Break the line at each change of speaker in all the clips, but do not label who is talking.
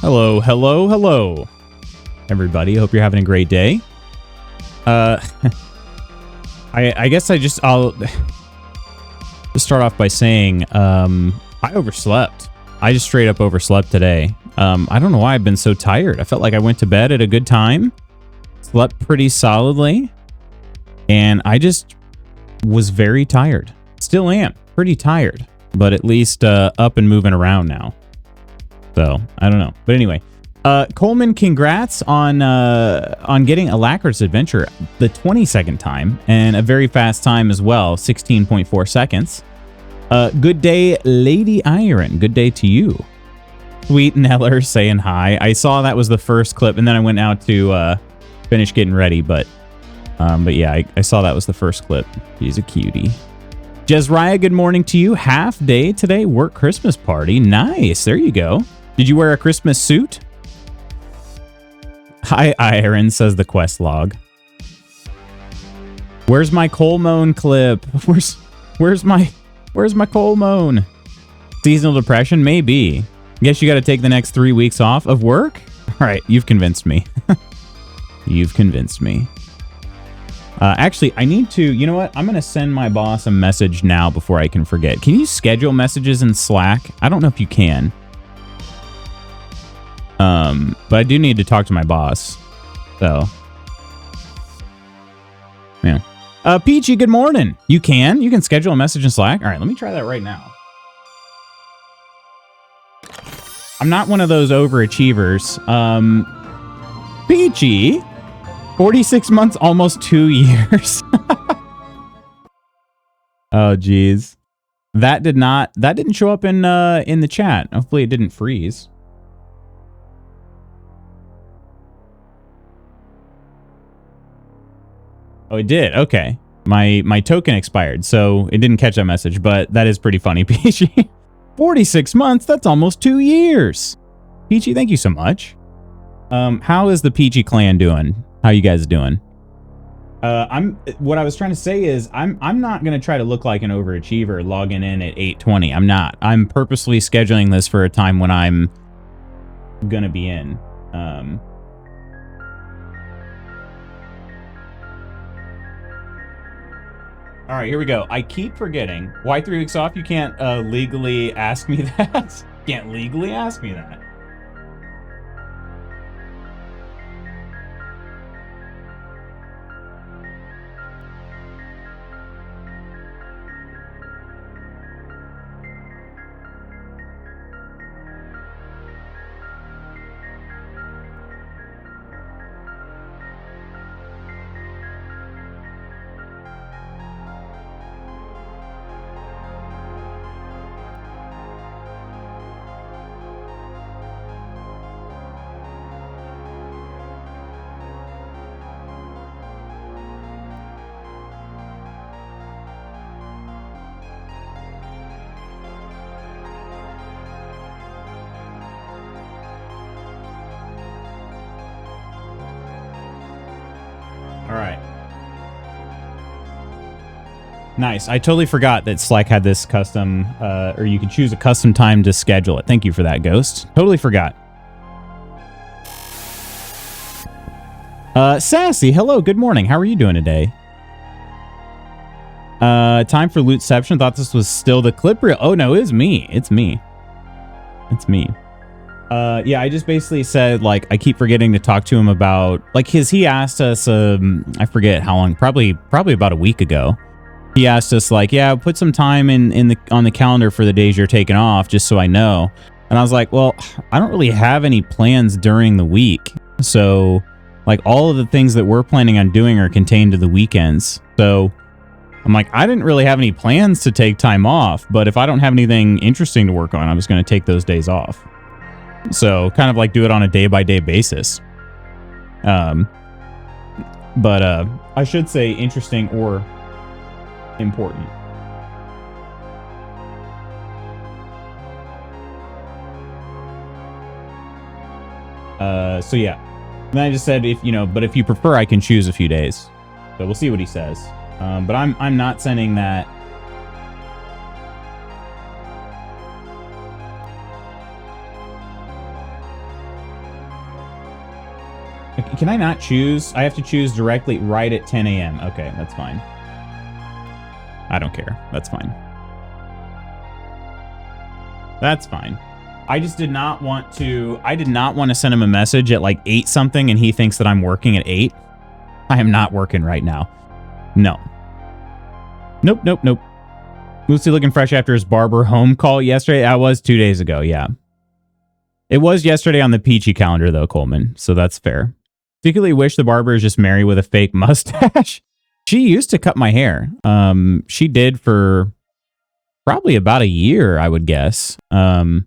Hello, hello, hello, everybody. Hope you're having a great day. I guess I'll just start off by saying, I overslept. I just straight up overslept today. I don't know why I've been so tired. I felt like I went to bed at a good time, slept pretty solidly, and I just was very tired. Still am pretty tired, but at least up and moving around now. So I don't know, but anyway, Coleman, congrats on getting Alacritus Adventure the 22nd time and a very fast time as well, 16.4 seconds. Good day, Lady Iron. Good day to you. Sweet Neller saying hi. I saw that was the first clip, and then I went out to finish getting ready, but yeah, I saw that was the first clip. He's a cutie. Jezriah, good morning to you. Half day today, work Christmas party. Nice. There you go. Did you wear a Christmas suit? Hi, Iron, says the quest log. Where's my coal moan clip? Where's my coal moan? Seasonal depression? Maybe. Guess you got to take the next 3 weeks off of work? All right, you've convinced me. You've convinced me. Actually, I need to, you know what? I'm going to send my boss a message now before I can forget. Can you schedule messages in Slack? I don't know if you can. But I do need to talk to my boss. So, yeah. Peachy, good morning. You can schedule a message in Slack. All right, let me try that right now. I'm not one of those overachievers. Peachy, 46 months, almost 2 years. Oh, geez. That didn't show up in the chat. Hopefully it didn't freeze. Oh, it did. Okay. My token expired, so it didn't catch that message, but that is pretty funny, Peachy. 46 months, that's almost 2 years. Peachy, thank you so much. How is the Peachy clan doing? How you guys doing? What I was trying to say is I'm not going to try to look like an overachiever logging in at 8:20. I'm not. I'm purposely scheduling this for a time when I'm going to be in. All right, here we go. I keep forgetting. Why 3 weeks off? You can't legally ask me that. Can't legally ask me that. Nice. I totally forgot that Slack had this custom, or you could choose a custom time to schedule it. Thank you for that, Ghost. Totally forgot. Sassy, hello, good morning. How are you doing today? Time for Lootception. Thought this was still the clip reel. Oh, no, it's me. It's me. It's me. Yeah, I just basically said, like, I keep forgetting to talk to him about, like, he asked us, I forget how long, probably about a week ago. He asked us, like, yeah, put some time on the calendar for the days you're taking off, just so I know. And I was like, well, I don't really have any plans during the week. So, like, all of the things that we're planning on doing are contained to the weekends. So, I'm like, I didn't really have any plans to take time off, but if I don't have anything interesting to work on, I'm just going to take those days off. So, kind of like do it on a day-by-day basis. But I should say interesting or important. So yeah. And then I just said, if you prefer, I can choose a few days. So we'll see what he says. But I'm not sending that. Can I not choose? I have to choose directly right at 10 a.m. Okay, that's fine. I don't care. That's fine. That's fine. I just did not want to... I did not want to send him a message at like 8 something and he thinks that I'm working at 8. I am not working right now. No. Nope, nope, nope. Lucy looking fresh after his barber home call yesterday. That was 2 days ago, yeah. It was yesterday on the Peachy calendar, though, Coleman, so that's fair. Particularly wish the barber is just Mary with a fake mustache. She used to cut my hair. She did for probably about a year, I would guess. But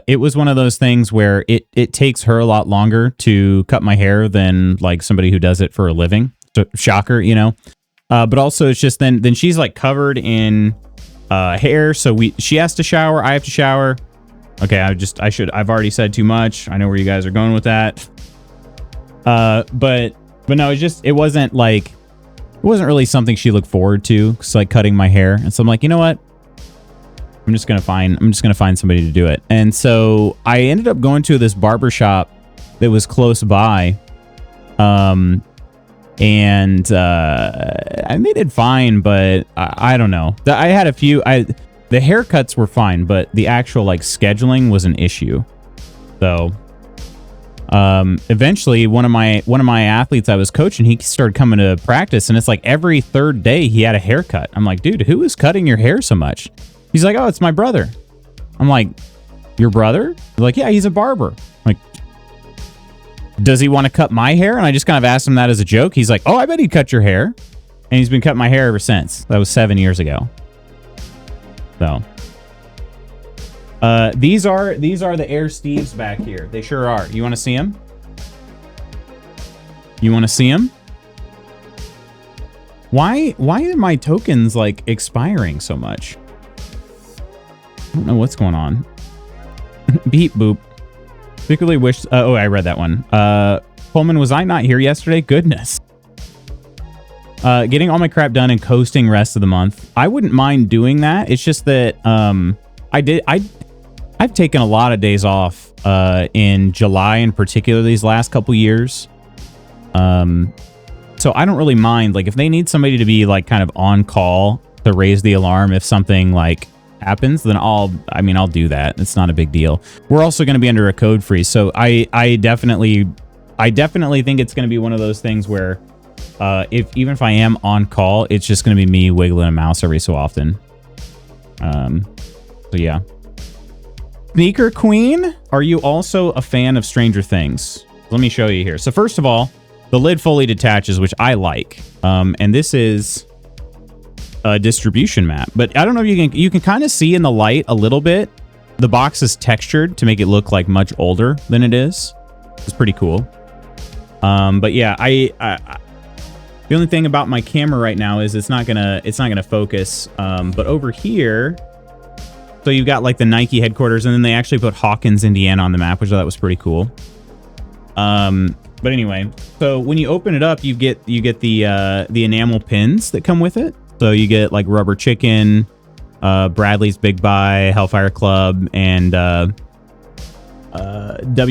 it was one of those things where it takes her a lot longer to cut my hair than like somebody who does it for a living. So, shocker, you know. But also it's just then she's like covered in hair, so she has to shower, I have to shower. Okay, I've already said too much. I know where you guys are going with that. But no, it wasn't really something she looked forward to, cause like cutting my hair. And so I'm like, you know what? I'm just gonna find somebody to do it. And so I ended up going to this barber shop that was close by. And I made it fine, but I don't know. I had a few. The haircuts were fine, but the actual like scheduling was an issue. So eventually, one of my athletes I was coaching, he started coming to practice, and it's like every third day he had a haircut. I'm like, dude, who is cutting your hair so much? He's like, oh, it's my brother. I'm like, your brother? They're like, yeah, he's a barber. I'm like, does he want to cut my hair? And I just kind of asked him that as a joke. He's like, oh, I bet he'd cut your hair. And he's been cutting my hair ever since. That was 7 years ago. So these are the Air Steves back here. They sure are. You want to see them? You want to see them? Why are my tokens like expiring so much? I don't know what's going on. Beep boop. Particularly wish... oh, I read that one. Coleman, was I not here yesterday? Goodness. Getting all my crap done and coasting rest of the month. I wouldn't mind doing that. It's just that I've taken a lot of days off in July in particular these last couple years. So I don't really mind. Like if they need somebody to be like kind of on call to raise the alarm if something like happens, then I'll do that. It's not a big deal. We're also going to be under a code freeze, so I definitely think it's going to be one of those things where even if I am on call, it's just going to be me wiggling a mouse every so often. So yeah. Sneaker Queen, are you also a fan of Stranger Things? Let me show you here. So first of all, the lid fully detaches, which I like, and this is a distribution map, but I don't know if you can kind of see in the light a little bit. The box is textured to make it look like much older than it is. It's pretty cool. But yeah, the only thing about my camera right now is it's not gonna focus. But over here, so you've got like the Nike headquarters, and then they actually put Hawkins, Indiana on the map, which I thought was pretty cool. But anyway, so when you open it up, you get the enamel pins that come with it. So you get like Rubber Chicken, Bradley's Big Buy, Hellfire Club, and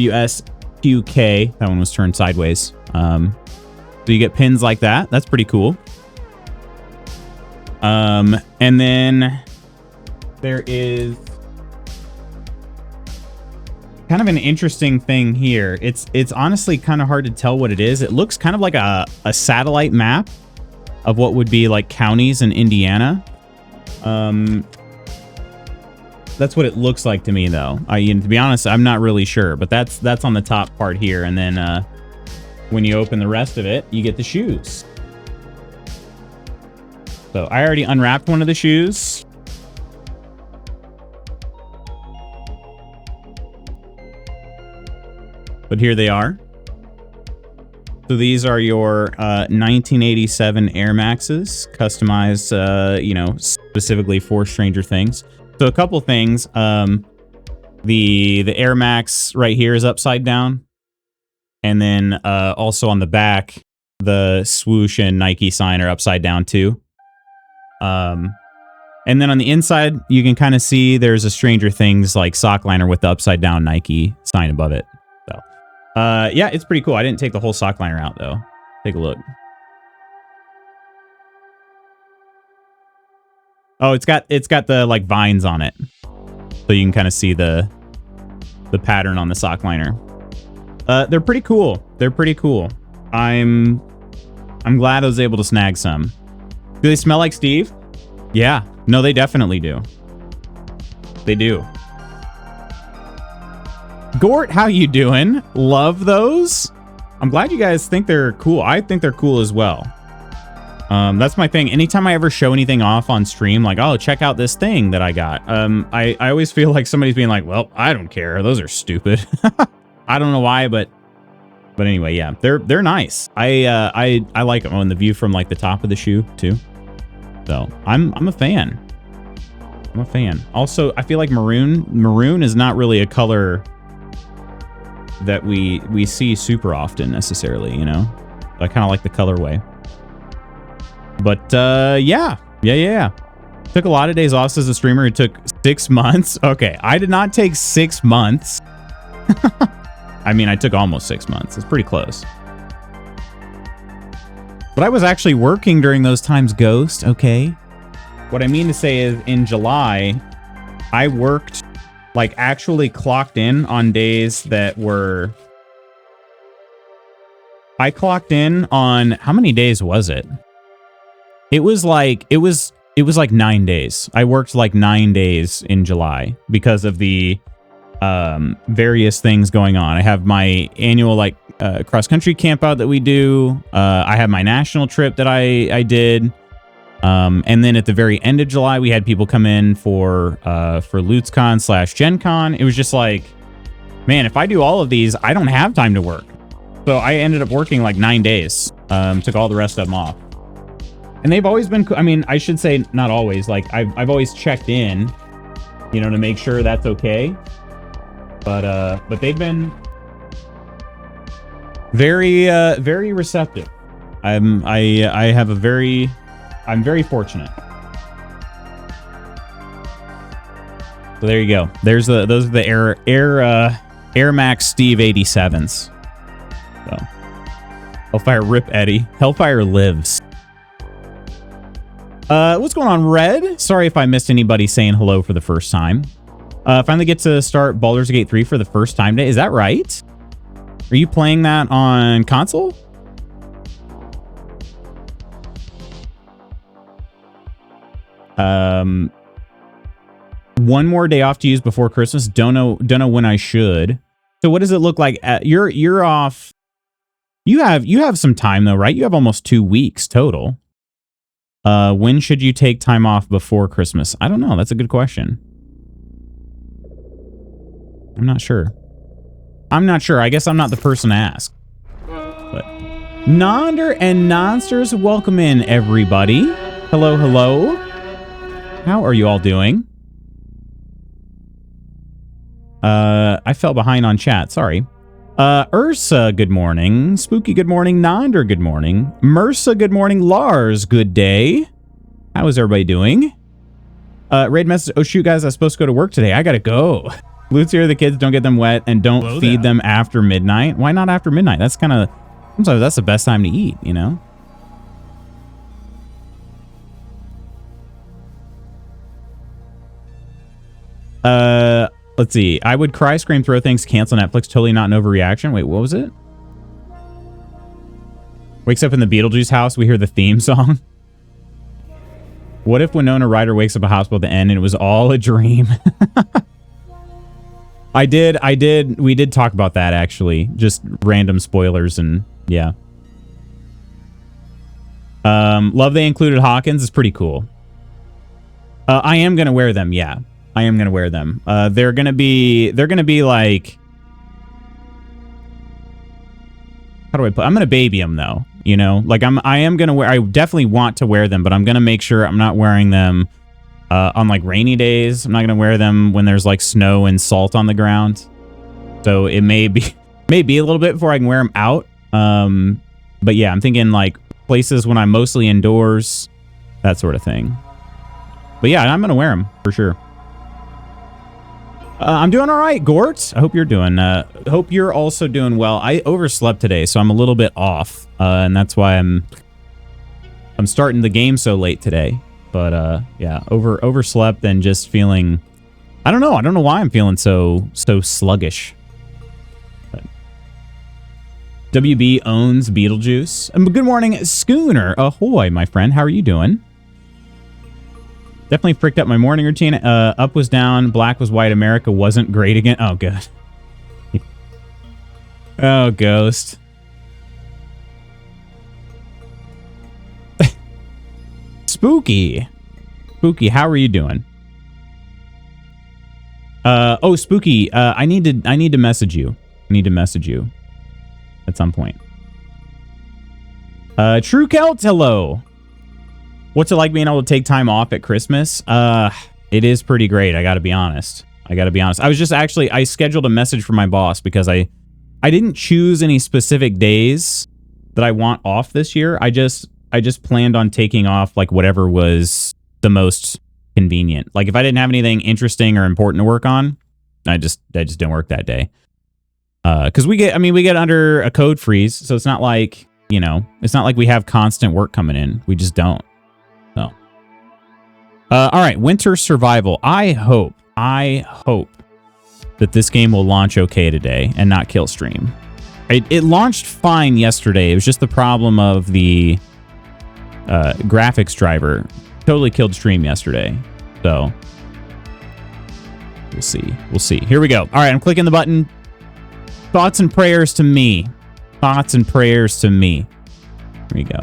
WSQK. That one was turned sideways. So you get pins like that. That's pretty cool. And then there is kind of an interesting thing here. It's honestly kind of hard to tell what it is. It looks kind of like a satellite map of what would be like counties in Indiana. That's what it looks like to me, though. To be honest, I'm not really sure, but that's on the top part here. And then when you open the rest of it, you get the shoes. So I already unwrapped one of the shoes. But here they are. So these are your 1987 Air Maxes, customized, specifically for Stranger Things. So a couple things. The Air Max right here is upside down, and then also on the back, the swoosh and Nike sign are upside down too. And then on the inside, you can kind of see there's a Stranger Things like sock liner with the upside down Nike sign above it. So Yeah, it's pretty cool. I didn't take the whole sock liner out though. Take a look. Oh, it's got the like vines on it, so you can kind of see the pattern on the sock liner. They're pretty cool. They're pretty cool. I'm glad I was able to snag some. Do they smell like Steve? Yeah. No, they definitely do. They do. Gort, how you doing? Love those. I'm glad you guys think they're cool. I think they're cool as well. That's my thing. Anytime I ever show anything off on stream, like, oh, check out this thing that I got. I always feel like somebody's being like, well, I don't care. Those are stupid. I don't know why, but anyway, yeah, they're nice. I like them. Oh, and the view from like the top of the shoe too. So I'm a fan. I'm a fan. Also, I feel like maroon is not really a color that we see super often necessarily, you know? I kind of like the colorway. But yeah. Took a lot of days off as a streamer. It took 6 months. Okay, I did not take 6 months. I mean, I took almost 6 months. It's pretty close. But I was actually working during those times, Ghost. Okay. What I mean to say is in July, I worked, like actually clocked in on days that were... I clocked in on... How many days was it? It was like 9 days. I worked like 9 days in July because of the various things going on. I have my annual like cross country camp out that we do. I have my national trip that I did. And then at the very end of July, we had people come in for LootsCon / Gen Con. It was just like, man, if I do all of these, I don't have time to work. So I ended up working like 9 days. Took all the rest of them off. And they've always been, I mean, I should say not always, like I've always checked in, you know, to make sure that's okay. But they've been very, very receptive. I'm very fortunate. So there you go. Those are the Air Max Steve 87s. So Hellfire rip Eddie. Hellfire lives. What's going on, Red? Sorry if I missed anybody saying hello for the first time. Finally get to start Baldur's Gate 3 for the first time today. Is that right? Are you playing that on console? One more day off to use before Christmas. Don't know when I should. So what does it look like? You're off. You have some time though, right? You have almost 2 weeks total. When should you take time off before Christmas? I don't know. That's a good question. I'm not sure. I guess I'm not the person to ask. But Nonder and Nonsters, welcome in, everybody. Hello, hello. How are you all doing? I fell behind on chat. Sorry. Ursa, good morning. Spooky, good morning. Nonder, good morning. Mursa, good morning. Lars, good day. How is everybody doing? Raid message. Oh, shoot, guys. I was supposed to go to work today. I gotta go. Loot's here. The kids, don't get them wet and don't feed them after midnight. Why not after midnight? That's kind of... Sometimes that's the best time to eat, you know? Let's see. I would cry, scream, throw things, cancel Netflix. Totally not an overreaction. Wait, what was it? Wakes up in the Beetlejuice house. We hear the theme song. What if Winona Ryder wakes up a hospital at the end and it was all a dream? We did talk about that actually. Just random spoilers and yeah. Love they included Hawkins. It's pretty cool. I am gonna wear them, yeah. I am gonna wear them. They're gonna be like, how do I put? I'm gonna baby them though. You know, like I am gonna wear. I definitely want to wear them, but I'm gonna make sure I'm not wearing them on like rainy days. I'm not gonna wear them when there's like snow and salt on the ground. So it may be a little bit before I can wear them out. But yeah, I'm thinking like places when I'm mostly indoors, that sort of thing. But yeah, I'm gonna wear them for sure. I'm doing all right, Gort. I hope you're doing. Hope you're also doing well. I overslept today, so I'm a little bit off, and that's why I'm starting the game so late today. But yeah, overslept and just feeling. I don't know why I'm feeling so sluggish. But WB owns Beetlejuice. Good morning, Schooner. Ahoy, my friend. How are you doing? Definitely freaked up my morning routine. Up was down. Black was white. America wasn't great again. Oh, good. Oh, Ghost. Spooky. Spooky, how are you doing? Oh, Spooky, I need to message you. I need to message you at some point. True Celt, hello. What's it like being able to take time off at Christmas? It is pretty great. I got to be honest. I was just actually, I scheduled a message from my boss because I didn't choose any specific days that I want off this year. I just planned on taking off like whatever was the most convenient. Like if I didn't have anything interesting or important to work on, I just didn't work that day. Because we get under a code freeze, so it's not like, it's not like we have constant work coming in. We just don't. So, all right, Winter Survival. I hope that this game will launch okay today and not kill stream. It launched fine yesterday. It was just the problem of the graphics driver totally killed stream yesterday. So we'll see. Here we go. All right, I'm clicking the button. Thoughts and prayers to me. Here we go.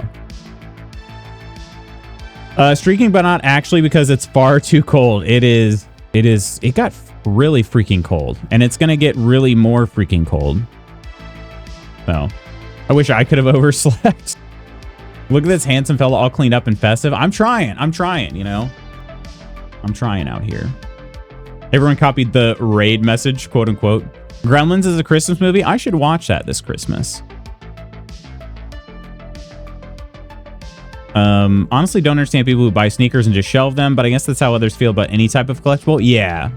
Streaking, but not actually, because it's far too cold. It got really freaking cold, and it's gonna get really more freaking cold. So I wish I could have overslept. Look at this handsome fella all cleaned up and festive. I'm trying, I'm trying out here. Everyone copied the raid message, quote unquote. Gremlins is a Christmas movie. I should watch that this Christmas. Honestly, don't understand people who buy sneakers and just shelve them, but I guess that's how others feel about any type of collectible. Yeah.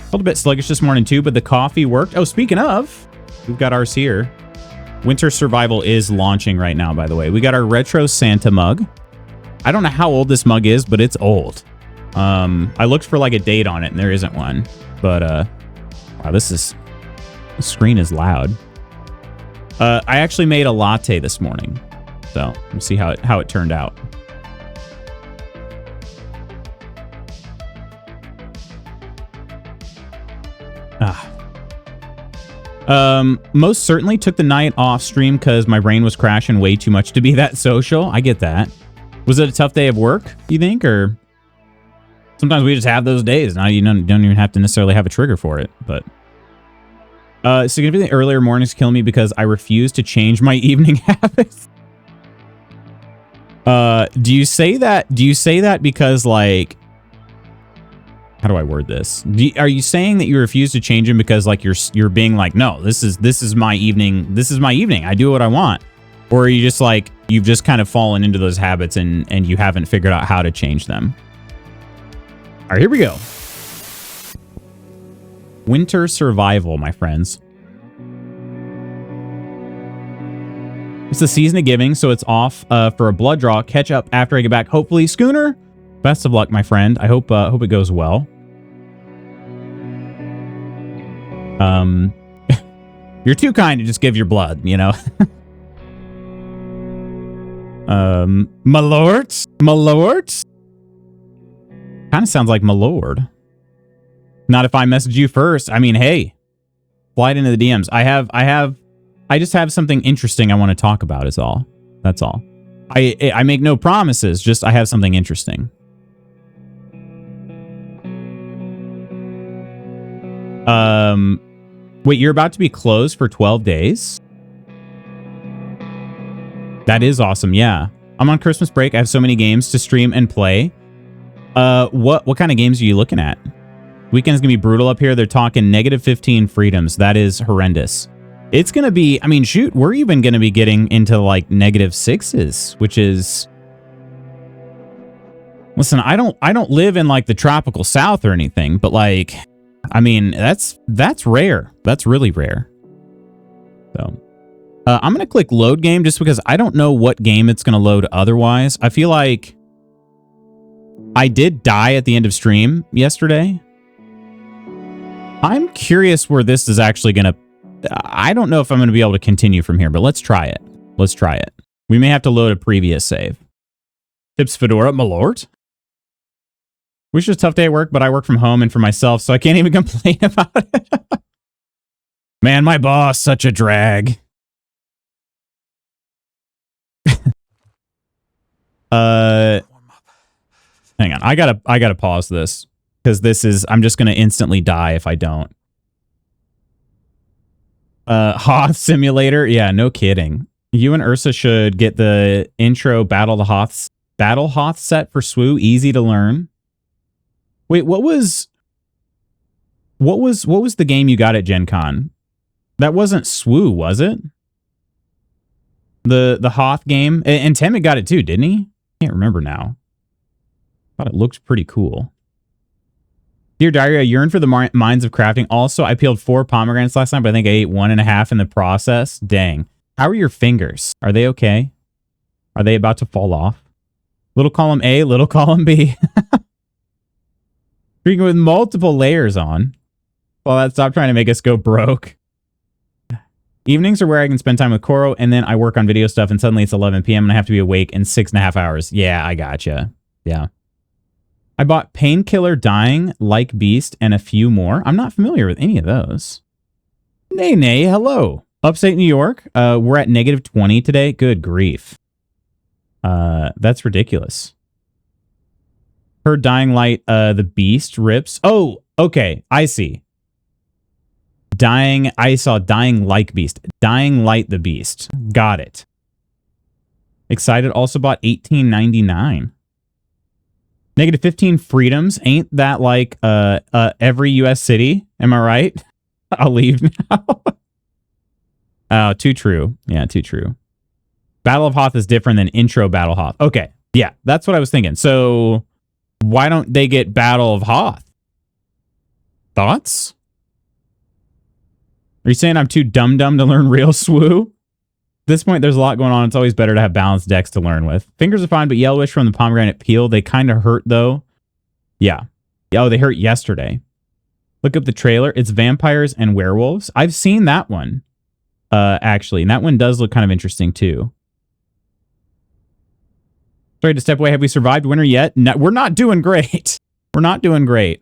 Felt a bit sluggish this morning too, but the coffee worked. Oh, speaking of, we've got ours here. Winter Survival is launching right now, by the way. We got our retro Santa mug. I don't know how old this mug is, but it's old. I looked for like a date on it and there isn't one, but wow, the screen is loud. I actually made a latte this morning. So we'll see how it turned out. Most certainly took the night off stream because my brain was crashing way too much to be that social. I get that. Was it a tough day of work, you think? Or sometimes we just have those days. Now you don't even have to necessarily have a trigger for it. But significantly earlier mornings kill me because I refuse to change my evening habits. Do you say that because, like, how do I word this? Are you saying that you refuse to change them because, like, you're being like, no, this is my evening. This is my evening. I do what I want. Or are you just like, you've just kind of fallen into those habits and you haven't figured out how to change them? All right, here we go. Winter Survival, my friends. It's the season of giving, so it's off for a blood draw. Catch up after I get back. Hopefully, Schooner. Best of luck, my friend. I hope it goes well. You're too kind to just give your blood, you know. My lords. Kind of sounds like my lord. Not if I message you first. I mean, hey, slide into the DMs. I just have something interesting I want to talk about is all. That's all. I make no promises, just I have something interesting. Wait, you're about to be closed for 12 days? That is awesome, yeah. I'm on Christmas break. I have so many games to stream and play. What kind of games are you looking at? Weekend's gonna be brutal up here. They're talking -15 freedoms. That is horrendous. It's gonna be, I mean, shoot, we're even gonna be getting into like -6s, which is Listen, I don't live in like the tropical South or anything, but like, I mean, that's rare. That's really rare. So, I'm going to click load game just because I don't know what game it's going to load otherwise. I feel like I did die at the end of stream yesterday. I'm curious where this is actually going to... I don't know if I'm going to be able to continue from here, but let's try it. Let's try it. We may have to load a previous save. Tips Fedora, my lord. Wish it was a tough day at work, but I work from home and for myself, so I can't even complain about it. Man, my boss, such a drag. Hang on. I gotta pause this because this is, I'm just gonna instantly die if I don't. Hoth Simulator. Yeah, no kidding. You and Ursa should get the intro Battle Hoth set for SWU. Easy to learn. Wait, what was the game you got at Gen Con? That wasn't SWU, was it? The Hoth game? And Temit got it too, didn't he? Can't remember now. Thought it looked pretty cool. Dear Diary, I yearn for the minds of crafting. Also, I peeled 4 pomegranates last night, but I think I ate 1.5 in the process. Dang. How are your fingers? Are they okay? Are they about to fall off? Little column A, little column B. Freaking with multiple layers on. Well, stop trying to make us go broke. Evenings are where I can spend time with Koro, and then I work on video stuff, and suddenly it's 11 p.m. and I have to be awake in 6.5 hours. Yeah, I gotcha. Yeah. I bought Painkiller, Dying, Like Beast, and a few more. I'm not familiar with any of those. Nay, hello. Upstate New York. We're at -20 today. Good grief. That's ridiculous. Heard Dying Light, the Beast rips. Oh, okay. I see. I saw Dying Like Beast. Dying Light the Beast. Got it. Excited. Also bought $18.99. -15 freedoms. Ain't that like every U.S. city? Am I right? I'll leave now. Oh, too true. Yeah, too true. Battle of Hoth is different than intro Battle Hoth. Okay. Yeah, that's what I was thinking. So why don't they get Battle of Hoth? Thoughts? Are you saying I'm too dumb to learn real SWU? At this point, there's a lot going on. It's always better to have balanced decks to learn with. Fingers are fine, but yellowish from the pomegranate peel. They kind of hurt, though. Yeah. Oh, they hurt yesterday. Look up the trailer. It's vampires and werewolves. I've seen that one, actually. And that one does look kind of interesting, too. Sorry to step away. Have we survived winter yet? No, we're not doing great. We're not doing great.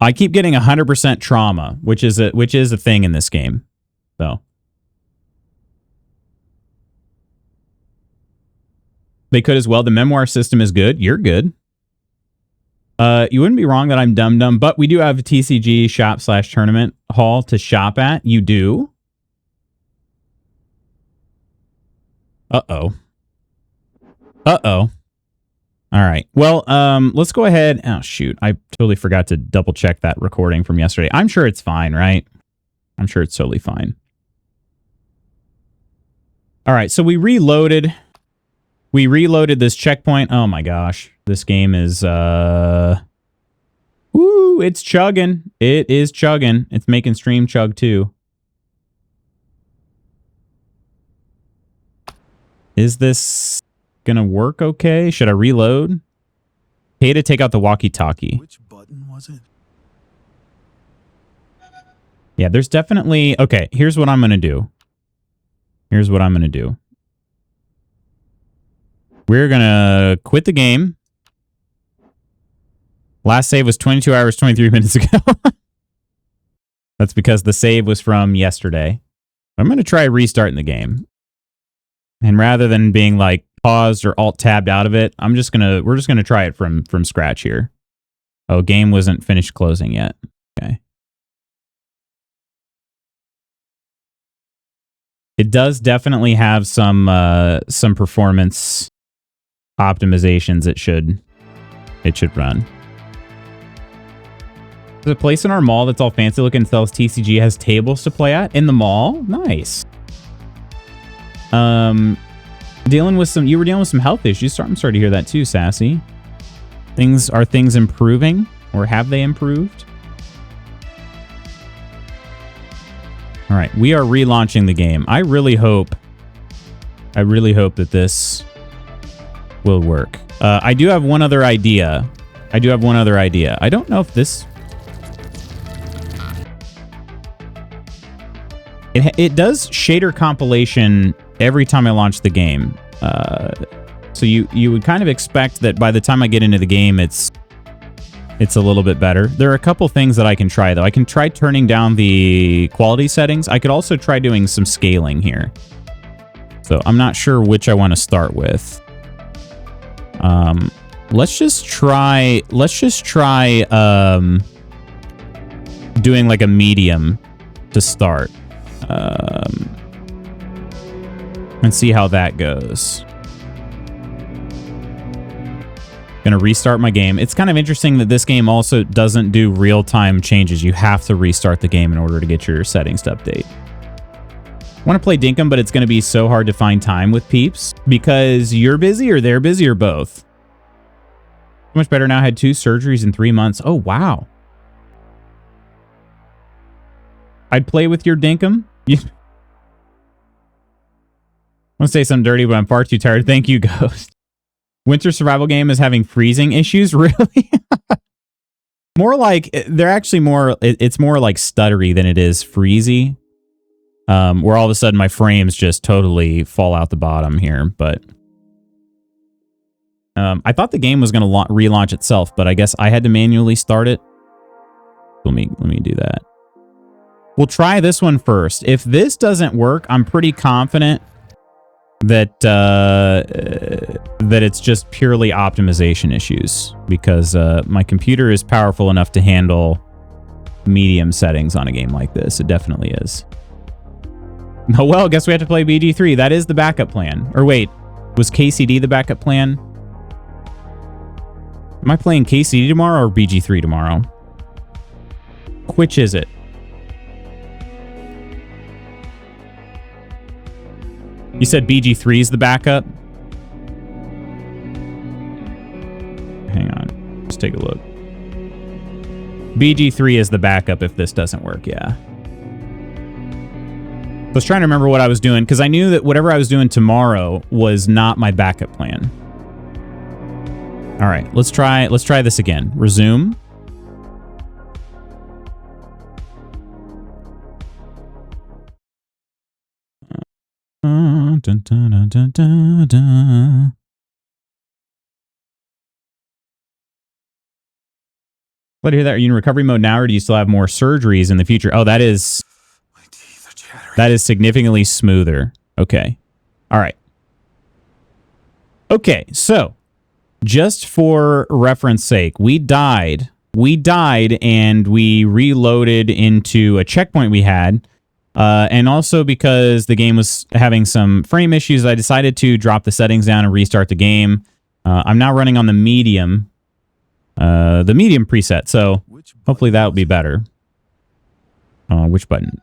I keep getting 100% trauma, which is a thing in this game. So. They could as well. The memoir system is good. You're good. You wouldn't be wrong that I'm dumb, but we do have a TCG shop/tournament hall to shop at. You do. Uh-oh. All right. Well, let's go ahead. Oh, shoot. I totally forgot to double check that recording from yesterday. I'm sure it's fine, right? I'm sure it's totally fine. All right. So we reloaded. We reloaded this checkpoint. Oh my gosh. This game is, woo, it's chugging. It is chugging. It's making stream chug too. Is this gonna work okay? Should I reload? Pay to take out the walkie-talkie.
Which button was it?
Yeah, there's definitely... Okay, here's what I'm gonna do. Here's what I'm gonna do. We're gonna quit the game. Last save was 22 hours, 23 minutes ago. That's because the save was from yesterday. I'm gonna try restarting the game. And rather than being like paused or alt-tabbed out of it, we're just gonna try it from scratch here. Oh, game wasn't finished closing yet. Okay. It does definitely have some performance optimizations it should run. The place in our mall that's all fancy looking and sells TCG has tables to play at in the mall. Nice. You were dealing with some health issues. I'm sorry to hear that too, Sassy. Are things improving, or have they improved? All right, we are relaunching the game. I really hope that this will work. I do have one other idea. I don't know if this... It does shader compilation every time I launch the game. So you would kind of expect that by the time I get into the game, it's a little bit better. There are a couple things that I can try, though. I can try turning down the quality settings. I could also try doing some scaling here. So I'm not sure which I want to start with. Let's just try doing like a medium to start. And see how that goes. Gonna restart my game. It's kind of interesting that this game also doesn't do real-time changes. You have to restart the game in order to get your settings to update. I want to play Dinkum, but it's going to be so hard to find time with peeps because you're busy or they're busy or both. Much better now. Had 2 surgeries in 3 months. Oh, wow. I'd play with your Dinkum. I want to say something dirty, but I'm far too tired. Thank you, Ghost. Winter survival game is having freezing issues? Really? More like, they're actually more, it's more like stuttery than it is freezy. Where all of a sudden my frames just totally fall out the bottom here, but... I thought the game was going to relaunch itself, but I guess I had to manually start it. Let me do that. We'll try this one first. If this doesn't work, I'm pretty confident that that it's just purely optimization issues because my computer is powerful enough to handle medium settings on a game like this. It definitely is. Oh, well, guess we have to play BG3. That is the backup plan. Or wait, was KCD the backup plan? Am I playing KCD tomorrow or BG3 tomorrow? Which is it? You said BG3 is the backup? Hang on. Let's take a look. BG3 is the backup if this doesn't work, yeah. I was trying to remember what I was doing because I knew that whatever I was doing tomorrow was not my backup plan. All right, let's try this again. Resume. Dun, dun, dun, dun, dun, dun. Glad to hear that. Are you in recovery mode now, or do you still have more surgeries in the future? Oh, that is significantly smoother. Okay. All right. Okay, so just for reference sake, we died and we reloaded into a checkpoint we had. And also because the game was having some frame issues, I decided to drop the settings down and restart the game. I'm now running on the medium preset, so hopefully that'll be better. Which button?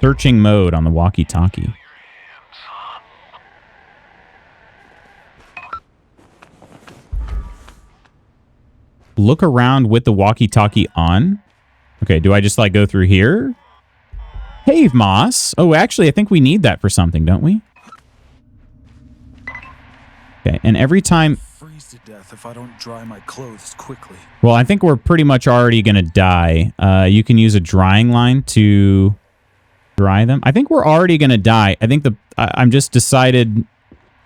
Searching mode on the walkie-talkie. Look around with the walkie-talkie on. Okay, do I just like go through here? Cave moss. Oh, actually, I think we need that for something, don't we? Okay, and every time...
Freeze to death if I don't dry my clothes quickly.
Well, I think we're pretty much already going to die. You can use a drying line to dry them. I think we're already going to die. I think I'm just decided...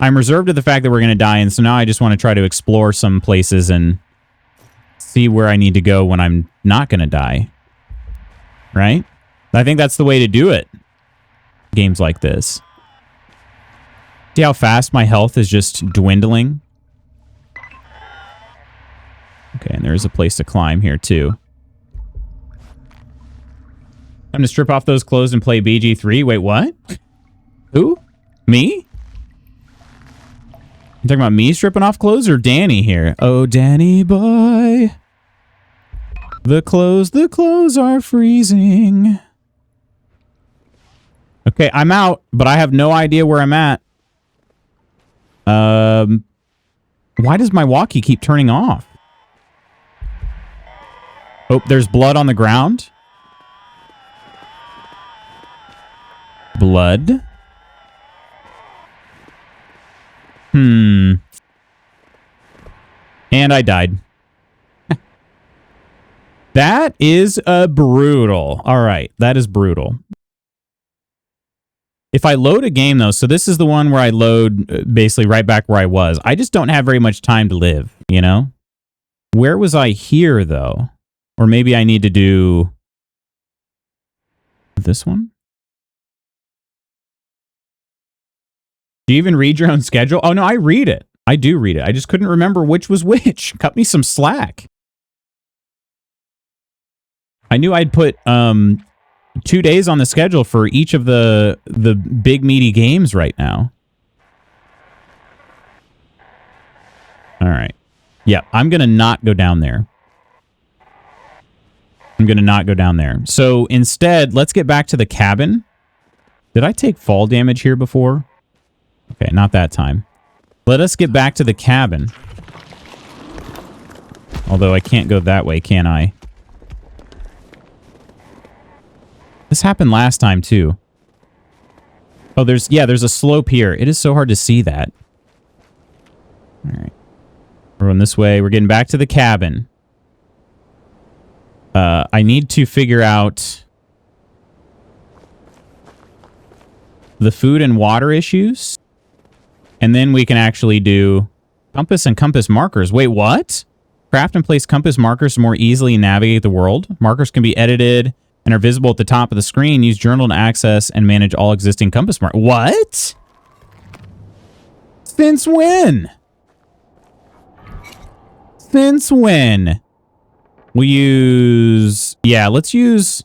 I'm reserved to the fact that we're going to die, and so now I just want to try to explore some places and see where I need to go when I'm not going to die. Right? I think that's the way to do it. Games like this. See how fast my health is just dwindling? Okay, and there's a place to climb here too. I'm gonna strip off those clothes and play BG3. Wait, what? Who? Me? You talking about me stripping off clothes or Danny here? Oh, Danny boy. The clothes are freezing. Okay, I'm out, but I have no idea where I'm at. Why does my walkie keep turning off? Oh, there's blood on the ground. Blood. And I died. That is brutal. All right, that is brutal. If I load a game, though, so this is the one where I load basically right back where I was. I just don't have very much time to live, you know? Where was I here, though? Or maybe I need to do this one? Do you even read your own schedule? Oh, no, I read it. I do read it. I just couldn't remember which was which. Cut me some slack. I knew I'd put 2 days on the schedule for each of the big meaty games right now. All right. Yeah, I'm going to not go down there. I'm going to not go down there. So instead, let's get back to the cabin. Did I take fall damage here before? Okay, not that time. Let us get back to the cabin. Although I can't go that way, can I? This happened last time, too. Oh, there's a slope here. It is so hard to see that. All right. We're going this way. We're getting back to the cabin. I need to figure out the food and water issues. And then we can actually do compass and compass markers. Wait, what? Craft and place compass markers to more easily navigate the world. Markers can be edited and are visible at the top of the screen. Use journal to access and manage all existing compass markers. What? Since when? Since when? We'll use... Yeah, let's use...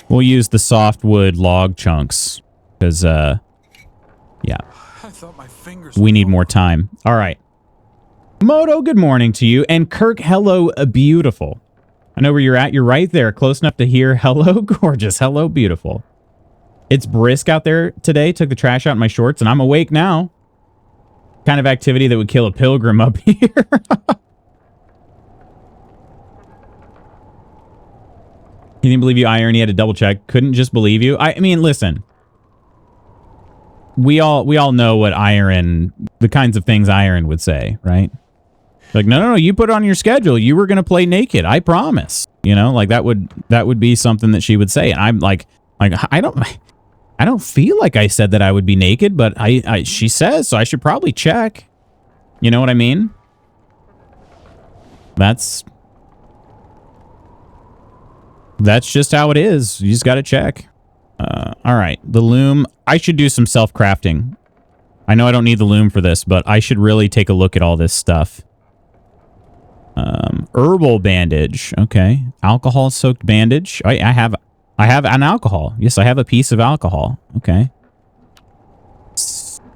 We'll use the softwood log chunks. Because, yeah.
I thought my fingers
We need more time. All right. Moto, good morning to you. And Kirk, hello, beautiful. I know where you're at. You're right there. Close enough to hear hello, gorgeous. Hello, beautiful. It's brisk out there today. Took the trash out in my shorts, and I'm awake now. Kind of activity that would kill a pilgrim up here. He didn't believe you, Iron. He had to double check. Couldn't just believe you. I mean, listen. We all know what Iron, the kinds of things Iron would say, right? Like, no, you put it on your schedule. You were going to play naked. I promise. You know, like that would be something that she would say. And I'm like, I don't feel like I said that I would be naked, but she says, so I should probably check. You know what I mean? That's just how it is. You just got to check. All right. The loom. I should do some self-crafting. I know I don't need the loom for this, but I should really take a look at all this stuff. Herbal bandage. Okay. Alcohol-soaked bandage. I have an alcohol. Yes, I have a piece of alcohol. Okay.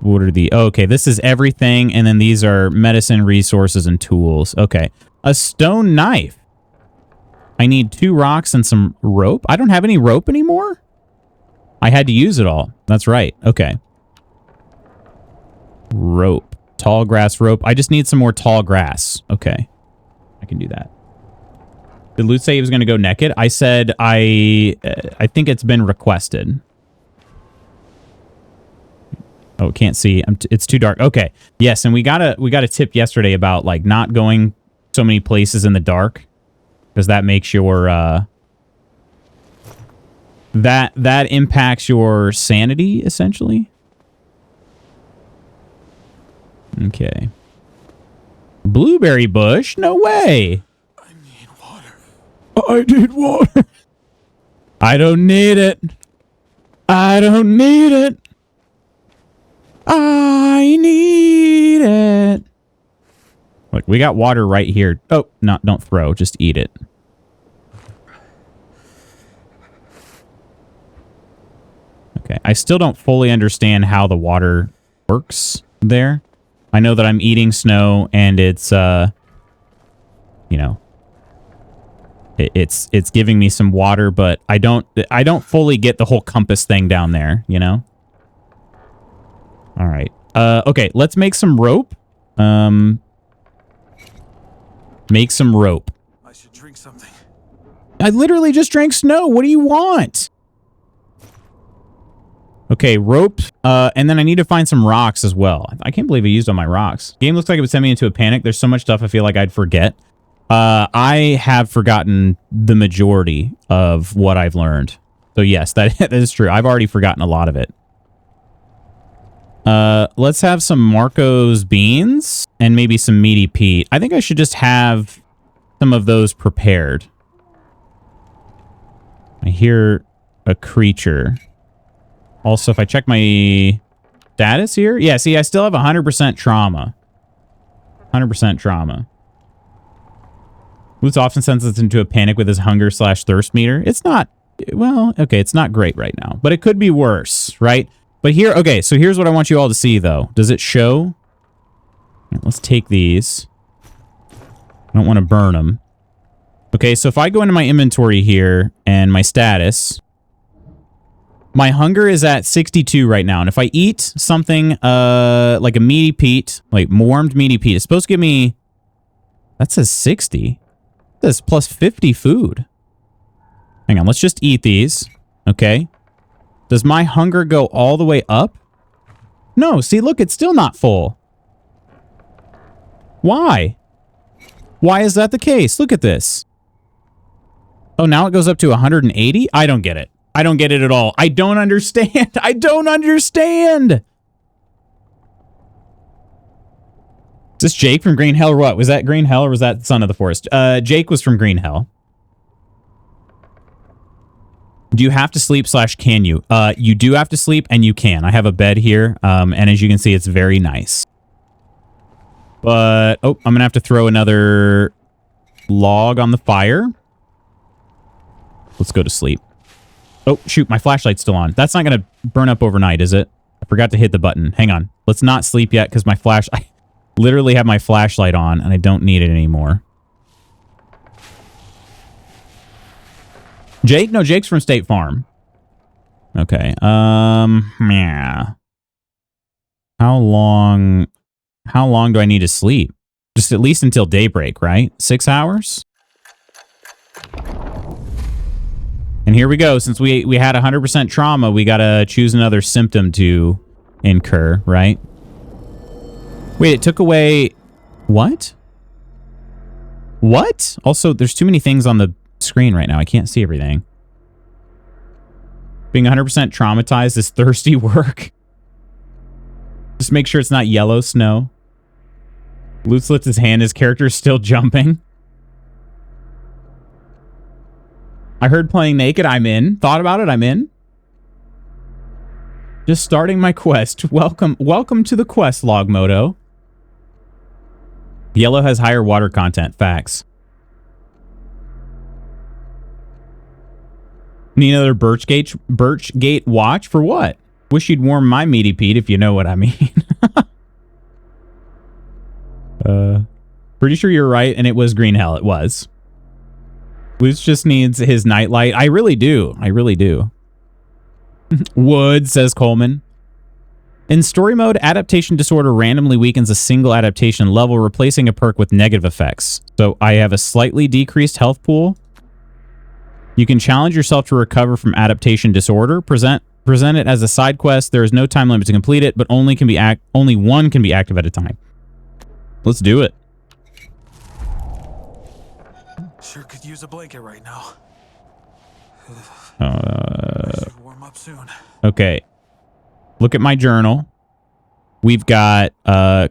What are the... Oh, okay, this is everything, and then these are medicine, resources, and tools. Okay. A stone knife. I need 2 rocks and some rope. I don't have any rope anymore? I had to use it all. That's right. Okay. Rope. Tall grass rope. I just need some more tall grass. Okay. I can do that. Did Luke say he was going to go naked? I said I think it's been requested. Oh, can't see. It's too dark. Okay. Yes, and we got a tip yesterday about like not going so many places in the dark, because that makes your that impacts your sanity essentially. Okay. Blueberry bush? No way.
I need water.
I need water. I don't need it. I don't need it. I need it. Look, we got water right here. Oh, no, don't throw. Just eat it. Okay, I still don't fully understand how the water works there. I know that I'm eating snow and it's, you know, It's giving me some water, but I don't fully get the whole compass thing down there, you know? All right. Okay, let's make some rope. Make some rope.
I should drink something.
I literally just drank snow. What do you want? Okay, rope. And then I need to find some rocks as well. I can't believe I used all my rocks. Game looks like it would send me into a panic. There's so much stuff I feel like I'd forget. I have forgotten the majority of what I've learned. So yes, that is true. I've already forgotten a lot of it. Let's have some Marco's beans and maybe some meaty Pete. I think I should just have some of those prepared. I hear a creature. Also, if I check my status here, yeah, see, I still have 100% trauma. 100% trauma. Lutz often sends us into a panic with his hunger/thirst meter. It's not, well, okay, it's not great right now, but it could be worse, right? But here, okay, so here's what I want you all to see, though. Does it show? Let's take these. I don't want to burn them. Okay, so if I go into my inventory here and my status, my hunger is at 62 right now. And if I eat something like a meaty Pete, like warmed meaty Pete, it's supposed to give me, that says 60. That says plus 50 food. Hang on, let's just eat these. Okay. Does my hunger go all the way up? No, see, look, it's still not full. Why? Why is that the case? Look at this. Oh, now it goes up to 180? I don't get it. I don't get it at all. I don't understand. I don't understand. Is this Jake from Green Hell or what? Was that Green Hell or was that Son of the Forest? Jake was from Green Hell. Do you have to sleep / can you? You do have to sleep and you can. I have a bed here. And as you can see, it's very nice. But, oh, I'm going to have to throw another log on the fire. Let's go to sleep. Oh, shoot, my flashlight's still on. That's not going to burn up overnight, is it? I forgot to hit the button. Hang on. Let's not sleep yet because I literally have my flashlight on and I don't need it anymore. Jake? No, Jake's from State Farm. Okay. Yeah. How long do I need to sleep? Just at least until daybreak, right? 6 hours? And here we go. Since we had 100% trauma, we gotta choose another symptom to incur, right? Wait, it took away... What? What? Also, there's too many things on the screen right now. I can't see everything. Being 100% traumatized is thirsty work. Just make sure it's not yellow snow. Lutz lifts his hand. His character's still jumping. I heard playing naked. I'm in. Thought about it. I'm in. Just starting my quest. Welcome to the quest, Logmoto. Yellow has higher water content. Facts. Need another Birchgate watch? For what? Wish you'd warm my meaty Pete, if you know what I mean. Pretty sure you're right, and it was Green Hell. It was. Lutz just needs his nightlight. I really do. I really do. Wood, says Coleman. In story mode, adaptation disorder randomly weakens a single adaptation level, replacing a perk with negative effects. So I have a slightly decreased health pool. You can challenge yourself to recover from adaptation disorder. Present it as a side quest. There is no time limit to complete it, but only one can be active at a time. Let's do it.
Sure could use a blanket right now. Should warm up soon.
Okay. Look at my journal. We've got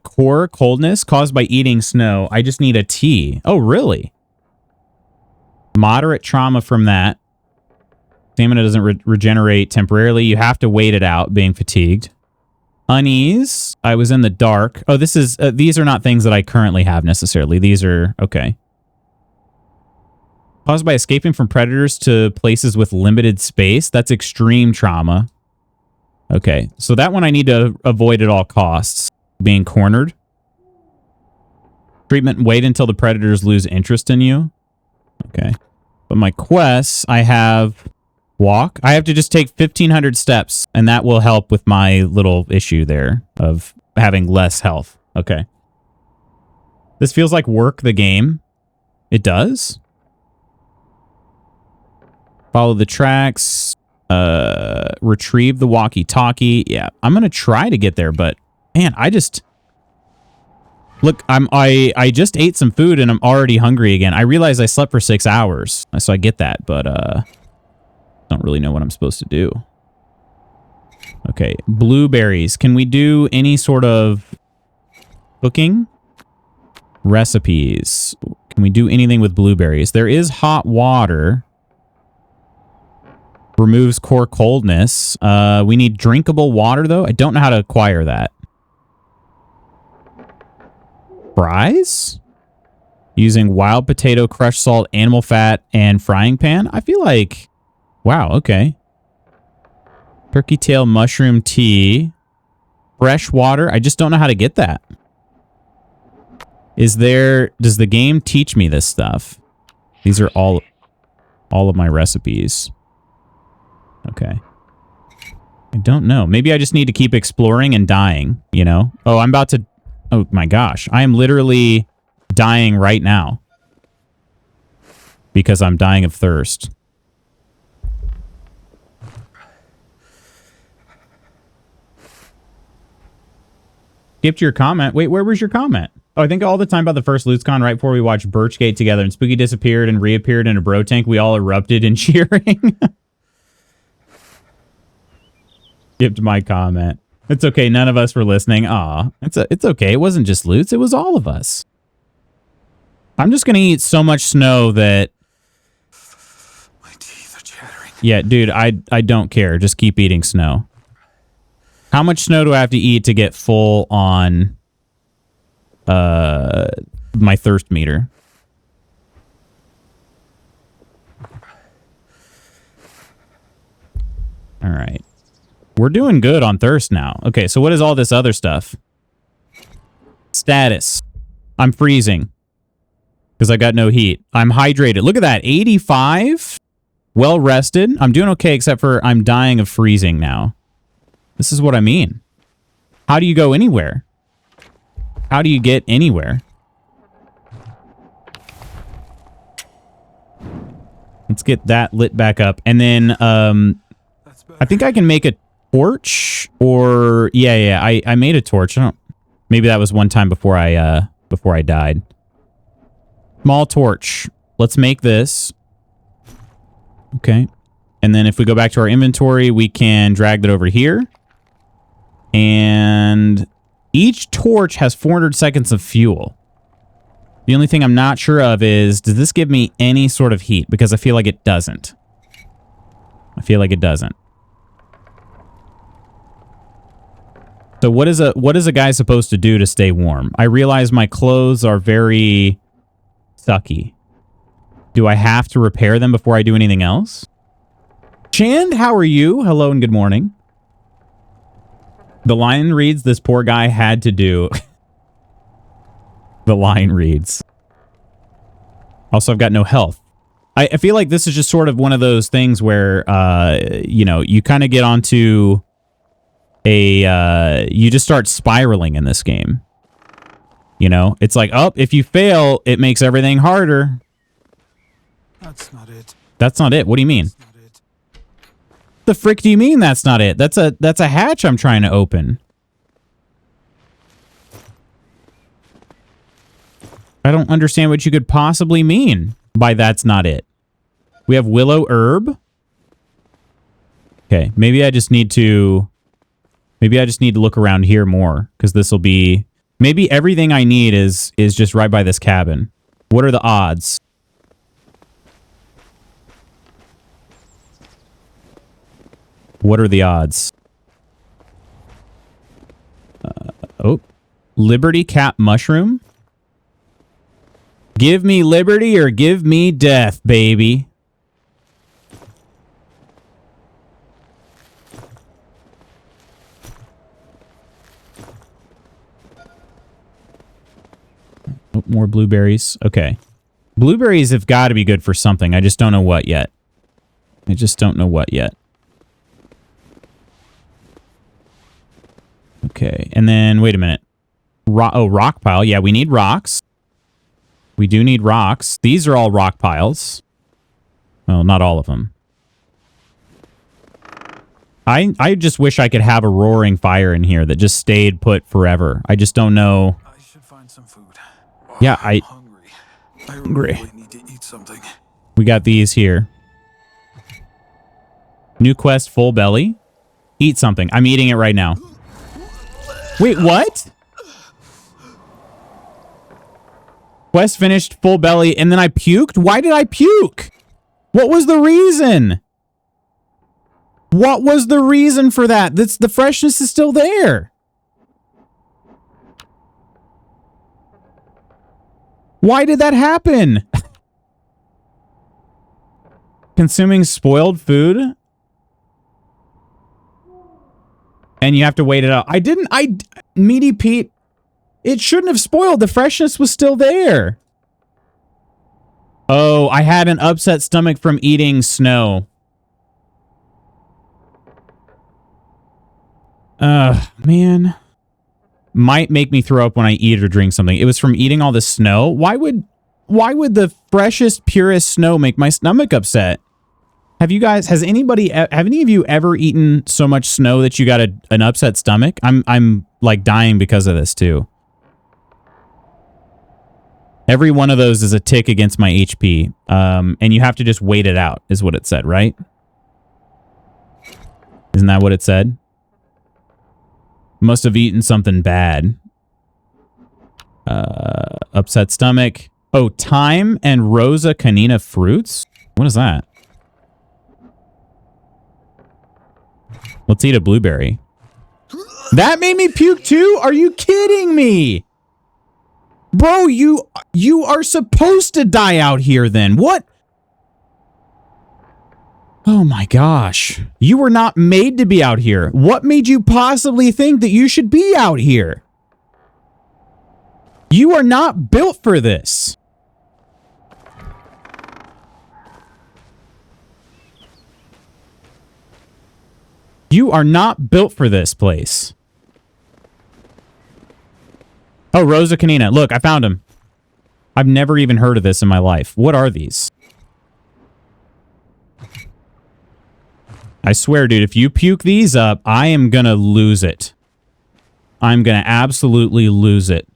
core coldness caused by eating snow. I just need a T. Oh, really? Moderate trauma from that. Stamina doesn't regenerate temporarily. You have to wait it out, being fatigued. Unease. I was in the dark. Oh, this is these are not things that I currently have necessarily. These are okay. Caused by escaping from predators to places with limited space. That's extreme trauma. Okay, so that one I need to avoid at all costs. Being cornered. Treatment, wait until the predators lose interest in you. Okay. But my quests, I have walk. I have to just take 1,500 steps, and that will help with my little issue there of having less health. Okay. This feels like work the game. It does? Follow the tracks. Retrieve the walkie-talkie. Yeah, I'm going to try to get there, but man, I just... Look, I just ate some food and I'm already hungry again. I realize I slept for 6 hours, so I get that, but don't really know what I'm supposed to do. Okay, blueberries. Can we do any sort of cooking? Recipes. Can we do anything with blueberries? There is hot water. Removes core coldness. We need drinkable water, though. I don't know how to acquire that. Fries? Using wild potato, crushed salt, animal fat, and frying pan? I feel like... Wow, okay. Turkey tail mushroom tea. Fresh water. I just don't know how to get that. Is there... Does the game teach me this stuff? These are all of my recipes. Okay. I don't know. Maybe I just need to keep exploring and dying, you know? Oh, I'm about to... Oh my gosh. I am literally dying right now. Because I'm dying of thirst. Skipped your comment. Wait, where was your comment? Oh, I think all the time about the first LootsCon right before we watched Birchgate together and Spooky disappeared and reappeared in a bro tank. We all erupted in cheering. Skipped my comment. It's okay. None of us were listening. Aw, it's okay. It wasn't just Loots. It was all of us. I'm just going to eat so much snow that...
My teeth are chattering.
Yeah, dude, I don't care. Just keep eating snow. How much snow do I have to eat to get full on my thirst meter? All right. We're doing good on thirst now. Okay, so what is all this other stuff? Status. I'm freezing. Because I got no heat. I'm hydrated. Look at that. 85? Well rested. I'm doing okay, except for I'm dying of freezing now. This is what I mean. How do you go anywhere? How do you get anywhere? Let's get that lit back up. And then, I think I can make a torch, or yeah, I made a torch. I don't. Maybe that was one time before I died. Small torch. Let's make this. Okay, and then if we go back to our inventory, we can drag that over here. And each torch has 400 seconds of fuel. The only thing I'm not sure of is, does this give me any sort of heat? Because I feel like it doesn't. I feel like it doesn't. So what is a guy supposed to do to stay warm? I realize my clothes are very sucky. Do I have to repair them before I do anything else? Chand, how are you? Hello and good morning. The line reads, this poor guy had to do. The line reads. Also, I've got no health. I feel like this is just sort of one of those things where, you know, you kind of get onto a, you just start spiraling in this game. You know, it's like, oh, if you fail, it makes everything harder.
That's not it.
That's not it. What do you mean?
That's not it.
The frick do you mean that's not it? That's a hatch I'm trying to open. I don't understand what you could possibly mean by that's not it. We have willow herb. Okay, maybe I just need to look around here more, because this will be, maybe everything I need is just right by this cabin. What are the odds? What are the odds? Oh, Liberty Cap Mushroom. Give me liberty or give me death, baby. Oh, more blueberries. Okay. Blueberries have got to be good for something. I just don't know what yet. I just don't know what yet. Okay, and then, wait a minute. Rock pile. Yeah, we need rocks. We do need rocks. These are all rock piles. Well, not all of them. I just wish I could have a roaring fire in here that just stayed put forever. I just don't know.
I should find some food.
Yeah,
I'm hungry. I
hungry.
really need to eat something.
We got these here. New quest, full belly. Eat something. I'm eating it right now. Wait, what? Quest finished, full belly, and then I puked? Why did I puke? What was the reason? What was the reason for that? The freshness is still there. Why did that happen? Consuming spoiled food? And you have to wait it out. Meaty Pete, it shouldn't have spoiled. The freshness was still there. Oh, I had an upset stomach from eating snow. Man. Might make me throw up when I eat or drink something. It was from eating all the snow. Why would the freshest, purest snow make my stomach upset? Have any of you ever eaten so much snow that you got an upset stomach? I'm like dying because of this too. Every one of those is a tick against my HP. And you have to just wait it out, is what it said, right? Isn't that what it said? Must have eaten something bad. Upset stomach. Oh, thyme and Rosa Canina fruits? What is that? Let's eat a blueberry. That made me puke too? Are you kidding me? Bro, you are supposed to die out here then. What? Oh my gosh. You were not made to be out here. What made you possibly think that you should be out here? You are not built for this. You are not built for this place. Oh, Rosa Canina. Look, I found him. I've never even heard of this in my life. What are these? I swear, dude, if you puke these up, I am gonna lose it. I'm gonna absolutely lose it.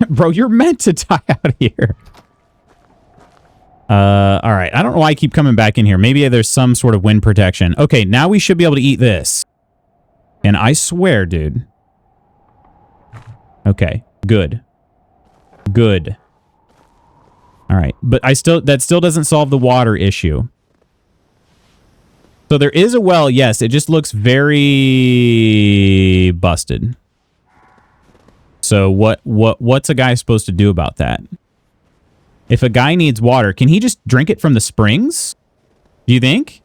Bro, you're meant to die out here. All right. I don't know why I keep coming back in here. Maybe there's some sort of wind protection. Okay, now we should be able to eat this. And I swear, dude. Okay, good. Good. All right, but that still doesn't solve the water issue. So there is a well, yes, it just looks very busted. So what's a guy supposed to do about that? If a guy needs water, can he just drink it from the springs? Do you think?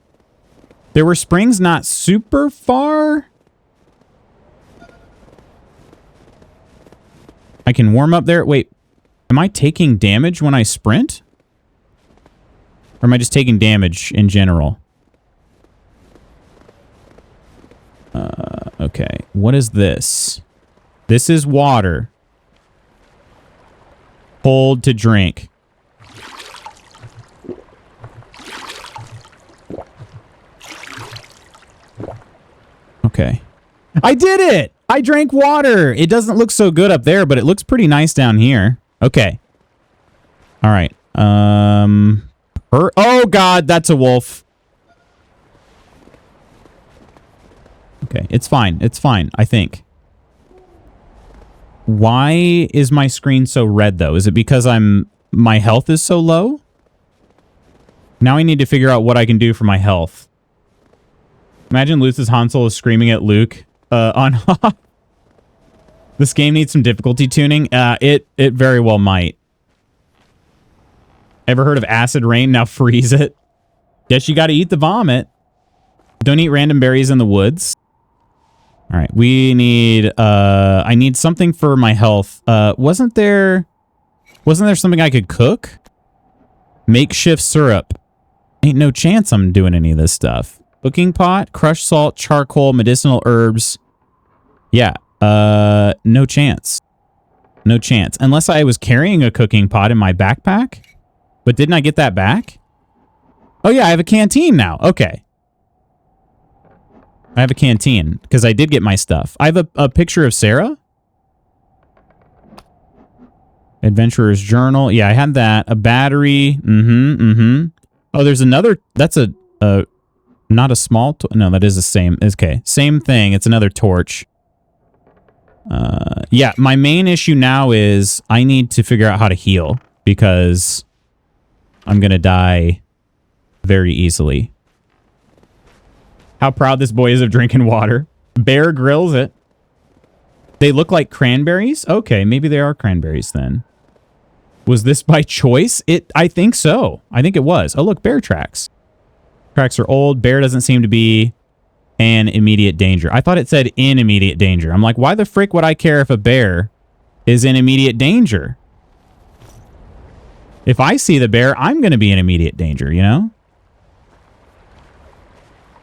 There were springs not super far. I can warm up there. Wait, am I taking damage when I sprint? Or am I just taking damage in general? Okay. What is this? This is water. Cold to drink. Okay. I did it! I drank water! It doesn't look so good up there, but it looks pretty nice down here. Okay. All right. Oh, God, that's a wolf. Okay, it's fine. It's fine, I think. Why is my screen so red, though? Is it because my health is so low? Now I need to figure out what I can do for my health. Imagine Luth's Han Solo is screaming at Luke on This game needs some difficulty tuning. It very well might. Ever heard of acid rain? Now freeze it. Guess you got to eat the vomit. Don't eat random berries in the woods. All right, we need... I need something for my health. Wasn't there... Wasn't there something I could cook? Makeshift syrup. Ain't no chance I'm doing any of this stuff. Cooking pot, crushed salt, charcoal, medicinal herbs. Yeah, no chance. No chance. Unless I was carrying a cooking pot in my backpack. But didn't I get that back? Oh yeah, I have a canteen now. Okay. I have a canteen because I did get my stuff. I have a picture of Sarah. Adventurer's journal. Yeah, I had that. A battery. Oh, there's another. That's a not a small. No, that is the same. Okay, same thing. It's another torch. Yeah, my main issue now is I need to figure out how to heal because I'm gonna die very easily. How proud this boy is of drinking water. Bear Grylls it. They look like cranberries? Okay, maybe they are cranberries then. Was this by choice? I think so. I think it was. Oh, look, bear tracks. Tracks are old. Bear doesn't seem to be an immediate danger. I thought it said in immediate danger. I'm like, why the frick would I care if a bear is in immediate danger? If I see the bear, I'm going to be in immediate danger, you know?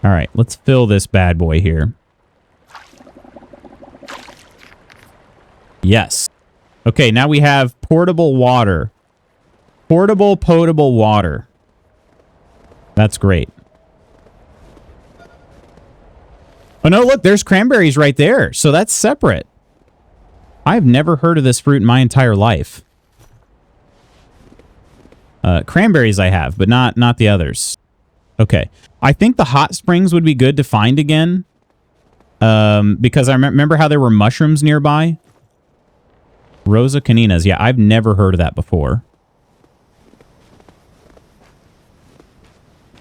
All right, let's fill this bad boy here. Yes. Okay, now we have portable water. Portable, potable water. That's great. Oh, no, look, there's cranberries right there. So that's separate. I've never heard of this fruit in my entire life. Cranberries I have, but not the others. Okay. I think the hot springs would be good to find again. Because I remember how there were mushrooms nearby. Rosa Caninas. Yeah, I've never heard of that before.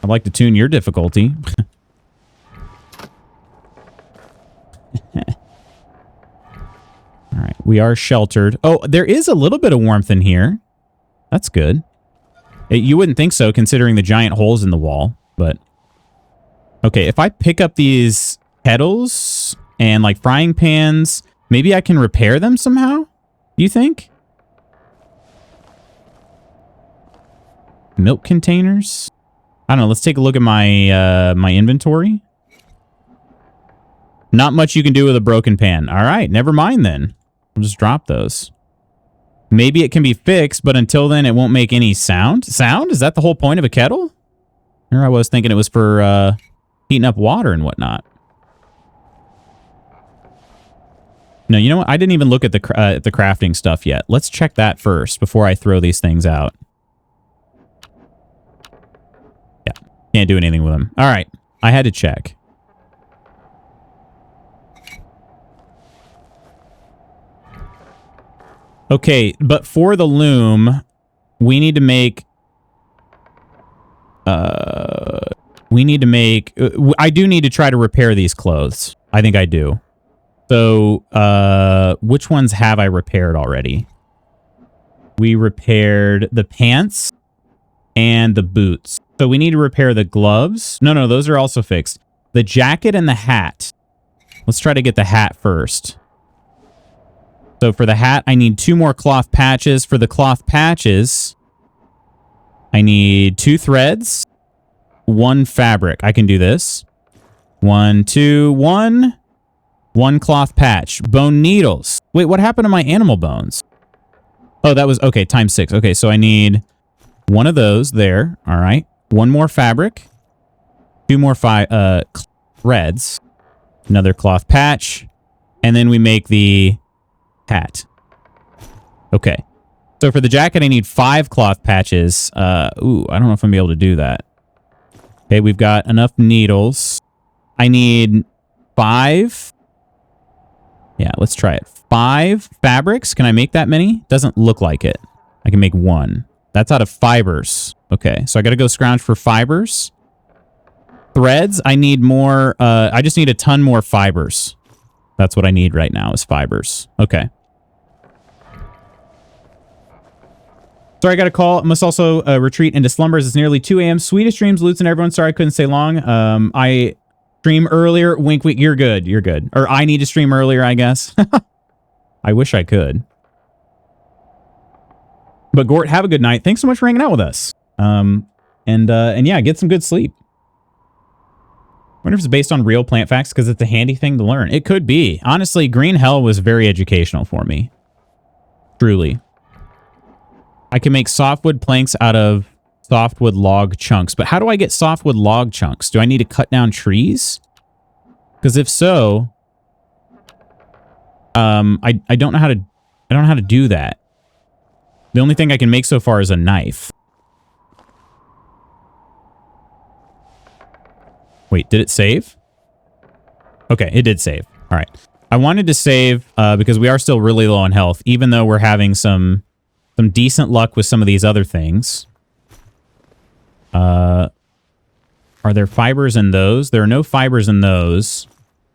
I'd like to tune your difficulty. All right, we are sheltered. Oh, there is a little bit of warmth in here. That's good. You wouldn't think so, considering the giant holes in the wall, but... Okay, if I pick up these kettles and, like, frying pans, maybe I can repair them somehow? You think? Milk containers? I don't know. Let's take a look at my my inventory. Not much you can do with a broken pan. All right, never mind then. I'll just drop those. Maybe it can be fixed, but until then, it won't make any sound. Sound? Is that the whole point of a kettle? Here I was thinking it was for heating up water and whatnot. No, you know what? I didn't even look at the crafting stuff yet. Let's check that first before I throw these things out. Yeah, can't do anything with them. All right, I had to check. Okay, but for the loom, we need to make... I do need to try to repair these clothes. I think I do. So, which ones have I repaired already? We repaired the pants and the boots. So we need to repair the gloves. No, those are also fixed. The jacket and the hat. Let's try to get the hat first. So for the hat, I need 2 more cloth patches. For the cloth patches, I need 2 threads, 1 fabric. I can do this. 1, 2, 1. 1 cloth patch. Bone needles. Wait, what happened to my animal bones? Oh, that was... Okay, times 6. Okay, so I need 1 of those there. All right. 1 more fabric. 2 more threads. Another cloth patch. And then we make the hat. Okay. So for the jacket, I need 5 cloth patches. Ooh, I don't know if I'm going to be able to do that. Okay, we've got enough needles. I need 5... Yeah, let's try it. 5 fabrics. Can I make that many? Doesn't look like it. I can make 1. That's out of fibers. Okay, so I got to go scrounge for fibers. Threads. I need more. I just need a ton more fibers. That's what I need right now is fibers. Okay. Sorry, I got a call. Must also retreat into slumbers. It's nearly 2 a.m. Sweetest dreams, Lutz, and everyone. Sorry I couldn't stay long. I... Stream earlier. Wink, wink. You're good. You're good. Or I need to stream earlier, I guess. I wish I could. But Gort, have a good night. Thanks so much for hanging out with us. And yeah, get some good sleep. Wonder if it's based on real plant facts because it's a handy thing to learn. It could be. Honestly, Green Hell was very educational for me. Truly. I can make softwood planks out of softwood log chunks. But how do I get softwood log chunks? Do I need to cut down trees? Because if so, I don't know how to do that. The only thing I can make so far is a knife. Wait, did it save? Okay, it did save. All right. I wanted to save because we are still really low on health, even though we're having some decent luck with some of these other things. Are there fibers in those? There are no fibers in those.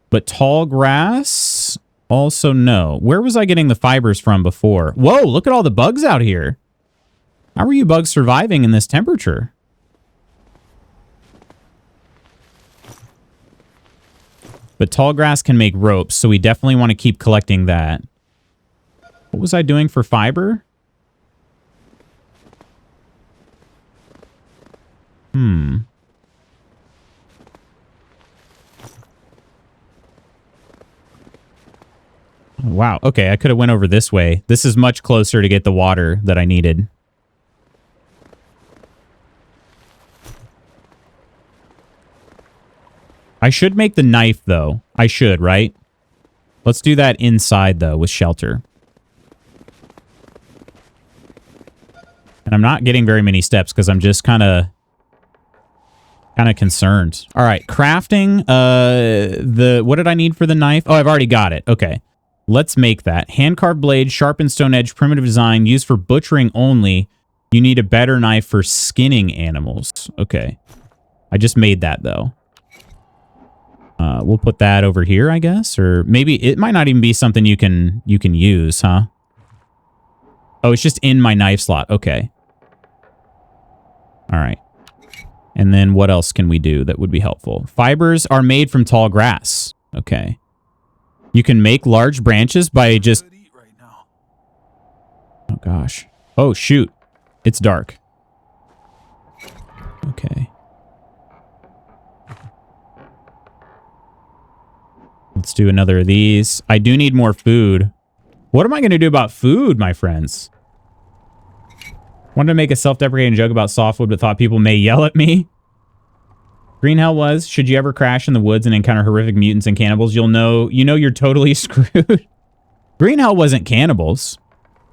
But tall grass, also no. Where was I getting the fibers from before? Whoa, look at all the bugs out here. How are you bugs surviving in this temperature? But tall grass can make ropes, so we definitely want to keep collecting that. What was I doing for fiber? Wow. Okay, I could have went over this way. This is much closer to get the water that I needed. I should make the knife, though. I should, right? Let's do that inside, though, with shelter. And I'm not getting very many steps because I'm just kind of concerned. All right, crafting. What did I need for the knife? Oh, I've already got it. Okay. Let's make that. Hand-carved blade, sharpened stone edge, primitive design, used for butchering only. You need a better knife for skinning animals. Okay. I just made that, though. We'll put that over here, I guess. Or maybe it might not even be something you can use, huh? Oh, it's just in my knife slot. Okay. All right. And then what else can we do that would be helpful? Fibers are made from tall grass. Okay. You can make large branches by just... Oh, gosh. Oh, shoot. It's dark. Okay. Let's do another of these. I do need more food. What am I going to do about food, my friends? Wanted to make a self-deprecating joke about softwood, but thought people may yell at me. Green Hell was, should you ever crash in the woods and encounter horrific mutants and cannibals, you know you're totally screwed. Green Hell wasn't cannibals.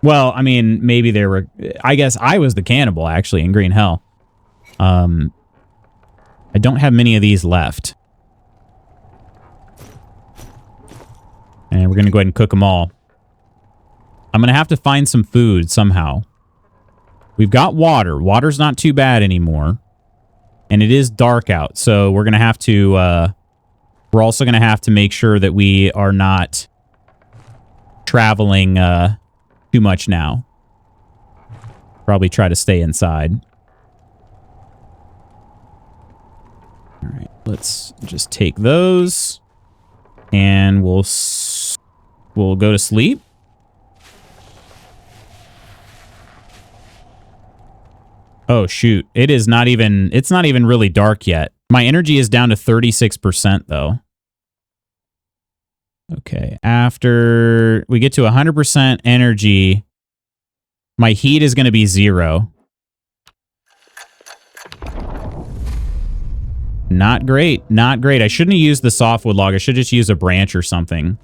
Well, I mean, maybe they were... I guess I was the cannibal, actually, in Green Hell. I don't have many of these left. And we're going to go ahead and cook them all. I'm going to have to find some food somehow. We've got water. Water's not too bad anymore. And it is dark out, so we're going to have to... we're also going to have to make sure that we are not traveling too much now. Probably try to stay inside. All right, let's just take those. And we'll go to sleep. Oh, shoot. It's not even really dark yet. My energy is down to 36%, though. Okay. After we get to 100% energy, my heat is going to be 0. Not great. Not great. I shouldn't have used the softwood log. I should just use a branch or something.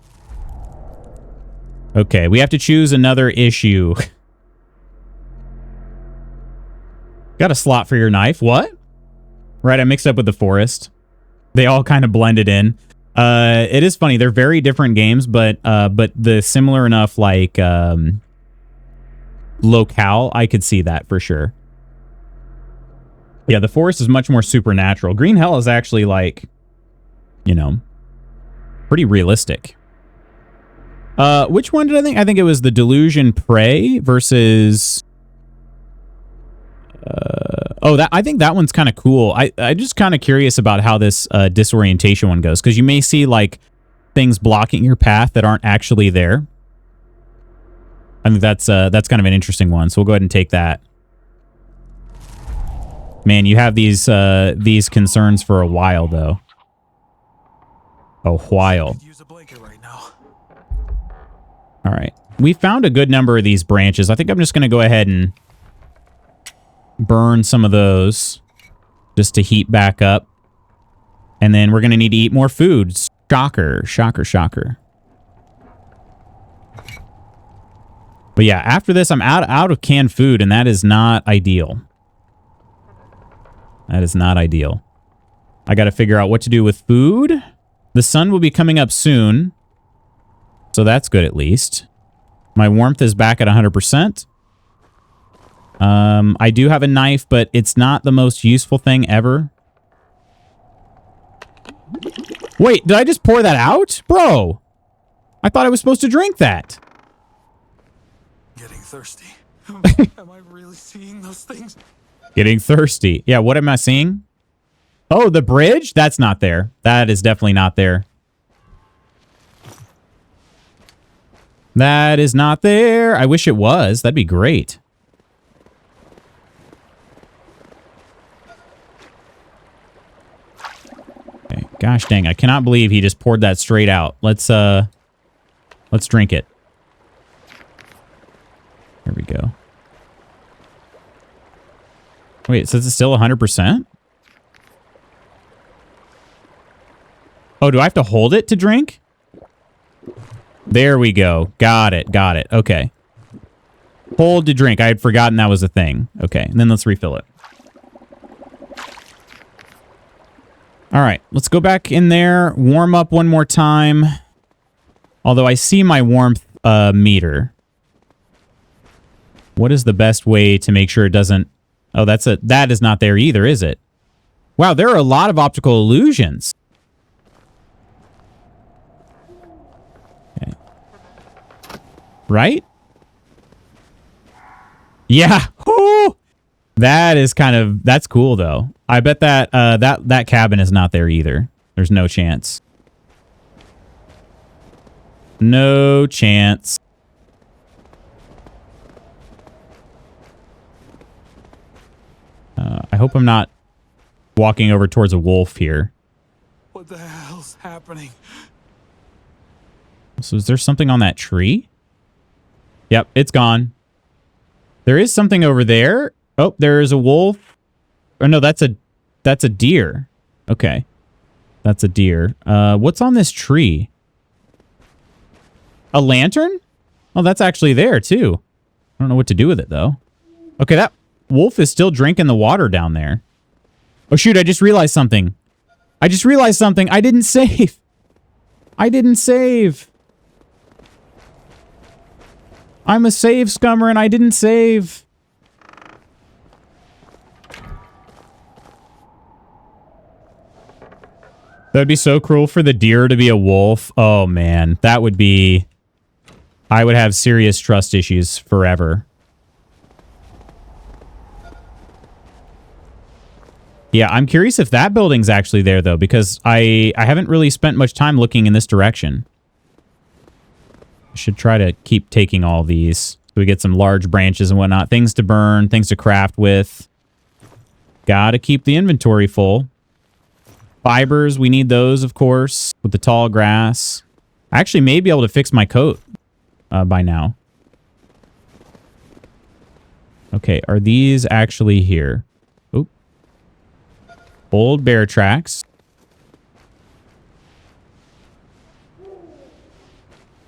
Okay. We have to choose another issue. Got a slot for your knife. What? Right, I mixed up with the forest. They all kind of blended in. It is funny. They're very different games, but the similar enough, like, locale, I could see that for sure. Yeah, the forest is much more supernatural. Green Hell is actually, like, you know, pretty realistic. Which one did I think? I think it was the Delusion Prey versus... I think that one's kind of cool. I'm just kind of curious about how this disorientation one goes, because you may see like things blocking your path that aren't actually there. I think that's kind of an interesting one. So we'll go ahead and take that. Man, you have these concerns for a while, though. A while.
Use a blanket right now.
All right. We found a good number of these branches. I think I'm just going to go ahead and burn some of those just to heat back up. And then we're going to need to eat more food. Shocker, shocker, shocker. But yeah, after this, I'm out of canned food, and that is not ideal. That is not ideal. I got to figure out what to do with food. The sun will be coming up soon, so that's good at least. My warmth is back at 100%. I do have a knife, but it's not the most useful thing ever. Wait, did I just pour that out? Bro, I thought I was supposed to drink that.
Getting thirsty. Am I really seeing those things?
Getting thirsty. Yeah, what am I seeing? Oh, the bridge? That's not there. That is definitely not there. That is not there. I wish it was. That'd be great. Okay. Gosh dang, I cannot believe he just poured that straight out. Let's drink it. Here we go. Wait, it says it's still 100%? Oh, do I have to hold it to drink? There we go. Got it. Got it. Okay. Hold to drink. I had forgotten that was a thing. Okay, and then let's refill it. All right, let's go back in there, warm up one more time. Although I see my warmth meter. What is the best way to make sure it doesn't... Oh, that is not there either, is it? Wow, there are a lot of optical illusions. Okay. Right? Yeah. Ooh! That is that's cool though. I bet that that cabin is not there either. There's no chance. No chance. I hope I'm not walking over towards a wolf here.
What the hell's happening?
So is there something on that tree? Yep, it's gone. There is something over there. Oh, there is a wolf. Or no, that's a deer. Okay. That's a deer. What's on this tree? A lantern? Oh, that's actually there too. I don't know what to do with it though. Okay, that wolf is still drinking the water down there. Oh shoot, I just realized something. I didn't save. I didn't save. I'm a save scummer and I didn't save. That'd be so cruel for the deer to be a wolf. Oh man, that would be... I would have serious trust issues forever. Yeah, I'm curious if that building's actually there though, because I haven't really spent much time looking in this direction. I should try to keep taking all these so we get some large branches and whatnot. Things to burn, things to craft with. Gotta keep the inventory full. Fibers, we need those, of course, with the tall grass. I actually may be able to fix my coat by now. Okay, are these actually here? Oop. Old bear tracks.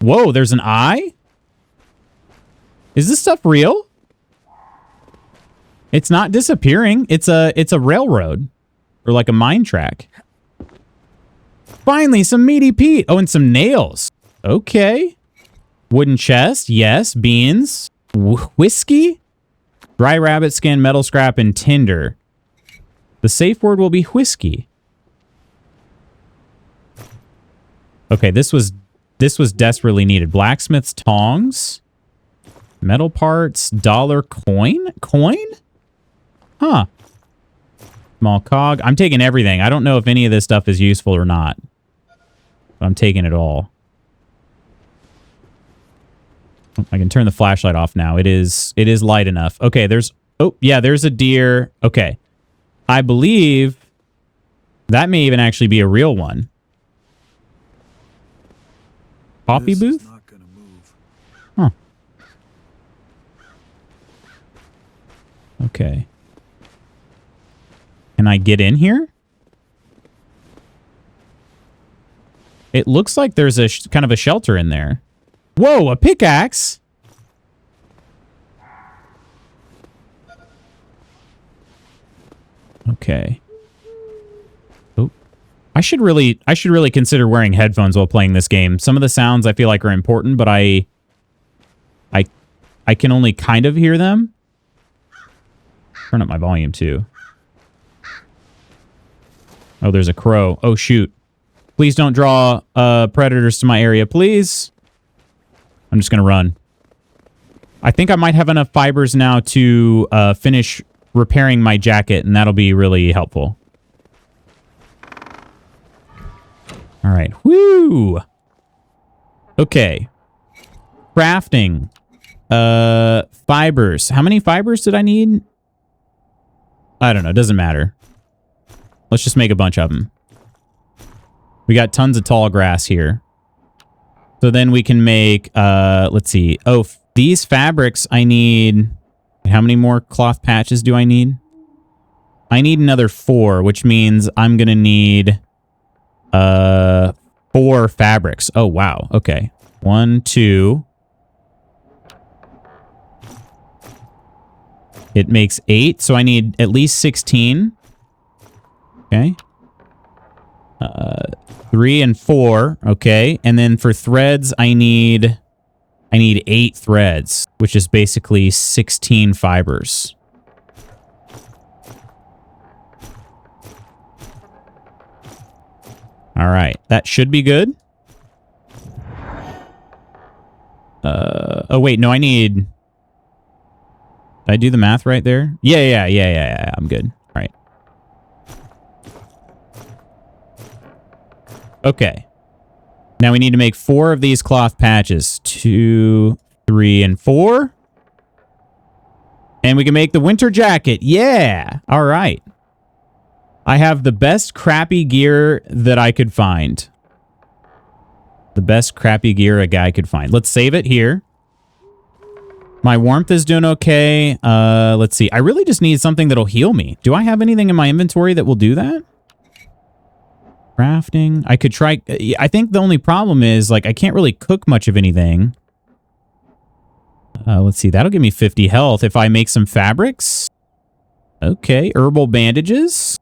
Whoa, there's an eye? Is this stuff real? It's not disappearing. It's a railroad. Or like a mine track. Finally, some meaty peat. Oh, and some nails. Okay. Wooden chest. Yes. Beans. Whiskey. Dry rabbit skin, metal scrap, and tinder. The safe word will be whiskey. Okay, this was desperately needed. Blacksmith's tongs. Metal parts. Dollar coin? Coin? Huh. Small cog. I'm taking everything. I don't know if any of this stuff is useful or not. But I'm taking it all. I can turn the flashlight off now. It is light enough. Okay, there's... Oh, yeah, there's a deer. Okay. I believe that may even actually be a real one. Coffee
This is
booth?
not gonna move.
Huh. Okay. Can I get in here? It looks like there's a kind of a shelter in there. Whoa, a pickaxe? Okay. Oh. I should really consider wearing headphones while playing this game. Some of the sounds I feel like are important, but I can only kind of hear them. Turn up my volume too. Oh, there's a crow. Oh, shoot. Please don't draw predators to my area, please. I'm just going to run. I think I might have enough fibers now to finish repairing my jacket, and that'll be really helpful. All right. Woo! Okay. Crafting. Fibers. How many fibers did I need? I don't know. Doesn't matter. Let's just make a bunch of them. We got tons of tall grass here. So then we can make, let's see. Oh, these fabrics I need... How many more cloth patches do I need? I need another 4, which means I'm going to need 4 fabrics. Oh, wow. Okay. 1, 2. It makes 8, so I need at least 16. Okay. 3 and 4. Okay. And then for threads, I need 8 threads, which is basically 16 fibers. All right. That should be good. Oh, wait. No, I need... Did I do the math right there? Yeah. I'm good. All right. Okay. Now we need to make 4 of these cloth patches. 2, 3, and 4. And we can make the winter jacket. Yeah. All right. I have the best crappy gear that I could find. The best crappy gear a guy could find. Let's save it here. My warmth is doing okay. Let's see. I really just need something that'll heal me. Do I have anything in my inventory that will do that? Crafting. I could try. I think the only problem is, like, I can't really cook much of anything. Let's see. That'll give me 50 health if I make some fabrics. Okay. Herbal bandages.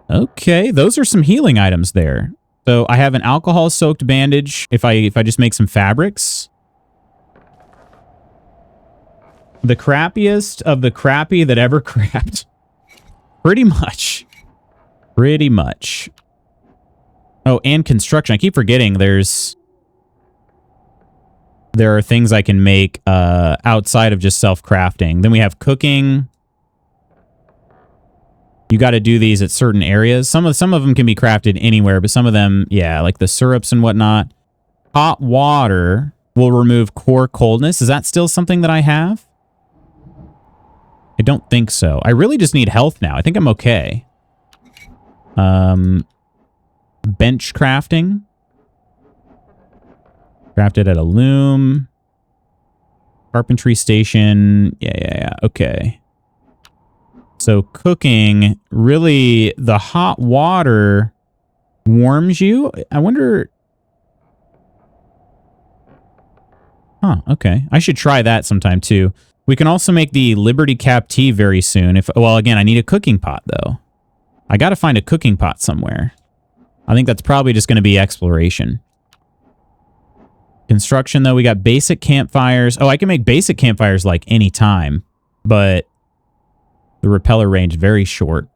Okay. Those are some healing items there. So I have an alcohol-soaked bandage if I just make some fabrics. The crappiest of the crappy that ever crapped. Pretty much. Pretty much. Oh, and construction. I keep forgetting there are things I can make outside of just self-crafting. Then we have cooking. You got to do these at certain areas. Some of them can be crafted anywhere, but some of them, yeah, like the syrups and whatnot. Hot water will remove core coldness. Is that still something that I have? I don't think so. I really just need health now. I think I'm okay. Bench crafting. Crafted at a loom. Carpentry station. Yeah. Okay. So cooking, really, the hot water warms you. I wonder... Huh, okay. I should try that sometime, too. We can also make the Liberty Cap tea very soon. Well, again, I need a cooking pot, though. I got to find a cooking pot somewhere. I think that's probably just going to be exploration. Construction, though, we got basic campfires. Oh, I can make basic campfires like any time, but the repeller range very short.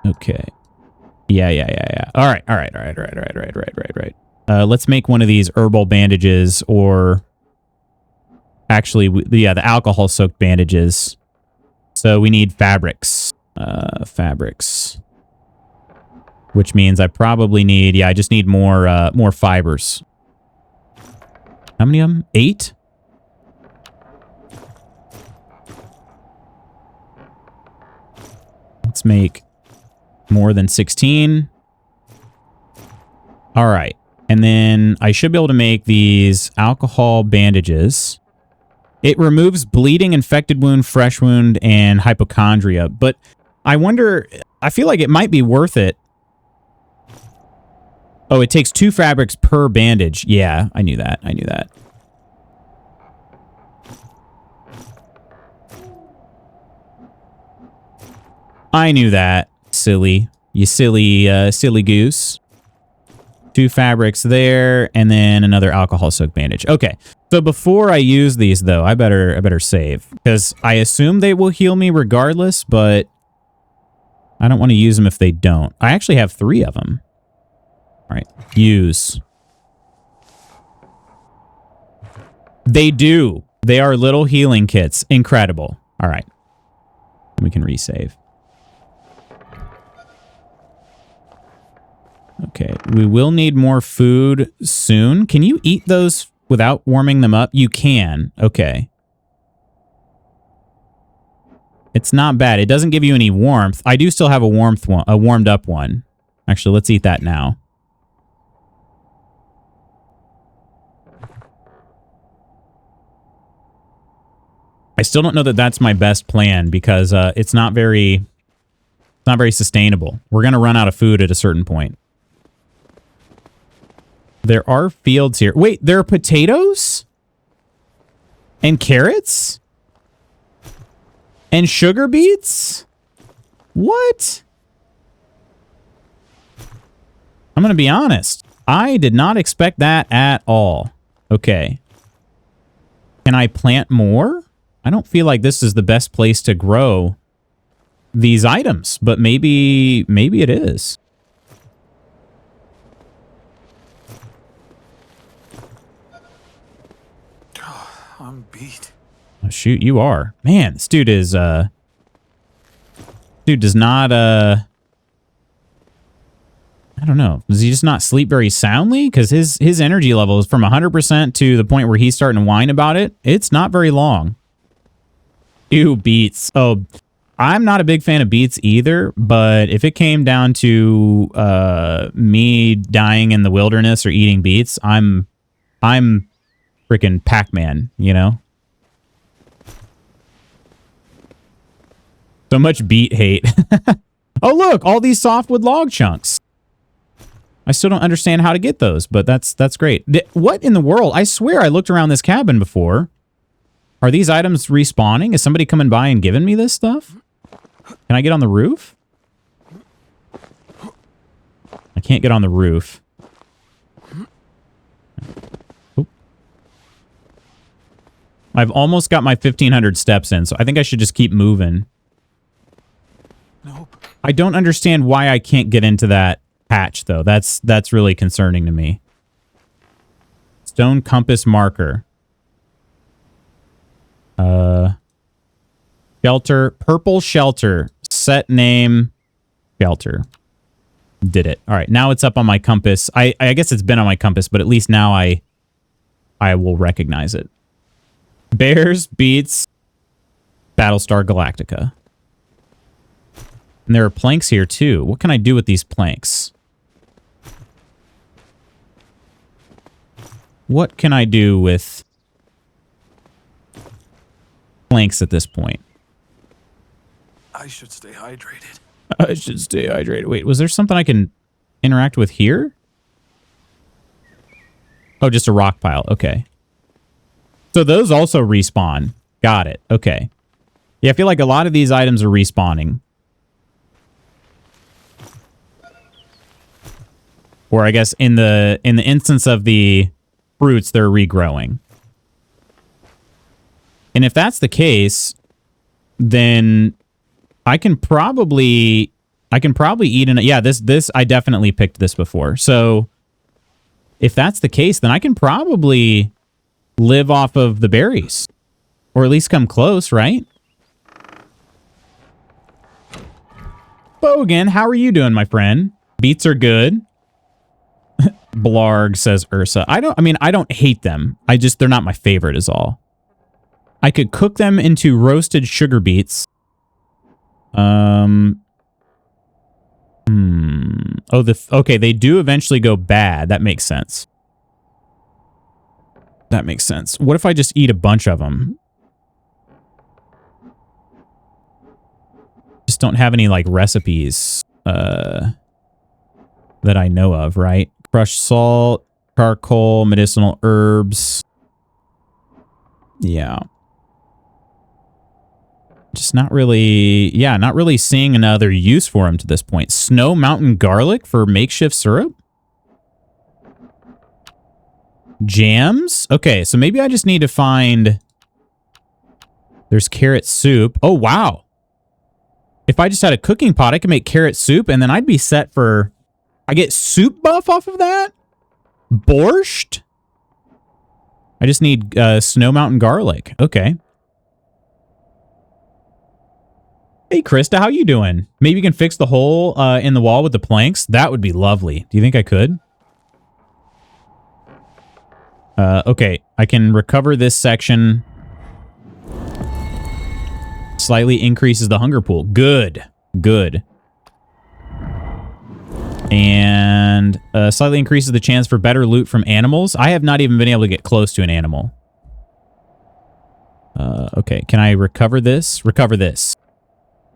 Okay. Yeah. All right. Let's make one of these herbal bandages, or actually, yeah, the alcohol-soaked bandages. So we need fabrics. Fabrics. which means I probably need, yeah, I just need more fibers. How many of them? 8? Let's make more than 16. All right. And then I should be able to make these alcohol bandages. It removes bleeding, infected wound, fresh wound, and hypochondria. But I wonder, I feel like it might be worth it. Oh, it takes 2 fabrics per bandage. Yeah, I knew that. I knew that. I knew that. Silly. You silly goose. 2 fabrics there, and then another alcohol-soaked bandage. Okay, so before I use these, though, I better save. Because I assume they will heal me regardless, but I don't want to use them if they don't. I actually have 3 of them. All right, use. They do. They are little healing kits. Incredible. All right. We can resave. Okay, we will need more food soon. Can you eat those without warming them up? You can. Okay. It's not bad. It doesn't give you any warmth. I do still have a warmed up one. Actually, let's eat that now. I still don't know that that's my best plan because it's not very sustainable. We're going to run out of food at a certain point. There are fields here. Wait, there are potatoes? And carrots? And sugar beets? What? I'm going to be honest. I did not expect that at all. Okay. Can I plant more? I don't feel like this is the best place to grow these items, but maybe it is.
I'm beat.
Oh, shoot, you are. Man, this dude is, dude does not, I don't know. Does he just not sleep very soundly? Because his energy level is from 100% to the point where he's starting to whine about it. It's not very long. Ew, beets. Oh, I'm not a big fan of beets either, but if it came down to me dying in the wilderness or eating beets, I'm freaking Pac-Man, you know? So much beet hate. Oh, look, all these softwood log chunks. I still don't understand how to get those, but that's great. What in the world? I swear I looked around this cabin before. Are these items respawning? Is somebody coming by and giving me this stuff? Can I get on the roof? I can't get on the roof. Oop. I've almost got my 1,500 steps in, so I think I should just keep moving.
Nope.
I don't understand why I can't get into that hatch, though. That's really concerning to me. Stone compass marker. Shelter. Purple shelter. Set name. Shelter. Did it. All right. Now it's up on my compass. I guess it's been on my compass, but at least now I will recognize it. Bears beats Battlestar Galactica. And there are planks here, too. What can I do with these planks? What can I do with planks at this point?
I should stay hydrated.
I should stay hydrated. Wait, was there something I can interact with here? Oh, just a rock pile. Okay. So those also respawn. Got it. Okay. Yeah, I feel like a lot of these items are respawning. Or I guess in the instance of the fruits, they're regrowing. And if that's the case, then I can probably eat an, yeah, this I definitely picked this before. So if that's the case, then I can probably live off of the berries, or at least come close, right? Bogan, how are you doing, my friend? Beets are good. Blarg, says Ursa. I don't hate them. They're not my favorite is all. I could cook them into roasted sugar beets. Okay, they do eventually go bad. That makes sense. That makes sense. What if I just eat a bunch of them? Just don't have any, like, recipes that I know of, right? Crushed salt, charcoal, medicinal herbs. Yeah. Just not really, not really seeing another use for them to this point. Snow Mountain garlic for makeshift syrup? Jams? Okay, so maybe I just need to find... There's carrot soup. Oh, wow. If I just had a cooking pot, I could make carrot soup, and then I'd be set for... I get soup buff off of that? Borscht? I just need Snow Mountain garlic. Okay. Hey, Krista, how you doing? Maybe you can fix the hole in the wall with the planks? That would be lovely. Do you think I could? Okay, I can recover this section. Slightly increases the hunger pool. Good. Good. And slightly increases the chance for better loot from animals. I have not even been able to get close to an animal. Okay, can I recover this? Recover this.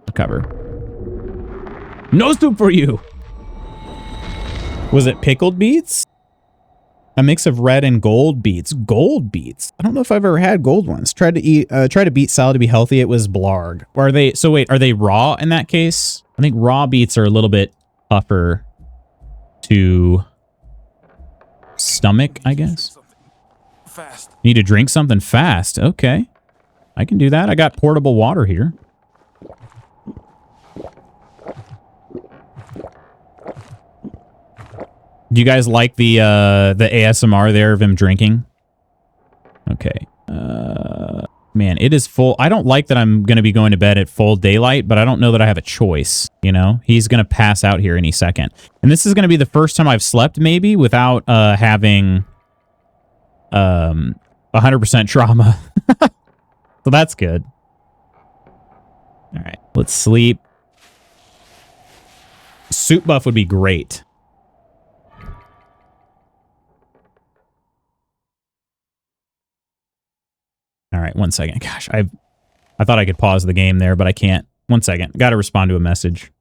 Recover. No soup for you! Was it pickled beets? A mix of red and gold beets. Gold beets? I don't know if I've ever had gold ones. Tried to beet salad to be healthy. It was Blarg. Or are they... So wait, are they raw in that case? I think raw beets are a little bit tougher to stomach, I guess.
Fast.
Need to drink something fast. Okay. I can do that. I got portable water here. Do you guys like the ASMR there of him drinking? Okay. Man, it is full. I don't like that I'm going to be going to bed at full daylight, but I don't know that I have a choice, you know? He's going to pass out here any second. And this is going to be the first time I've slept, maybe, without having 100% trauma. So that's good. All right, let's sleep. Soup buff would be great. All right, 1 second. Gosh, I thought I could pause the game there, but I can't. 1 second. Got to respond to a message.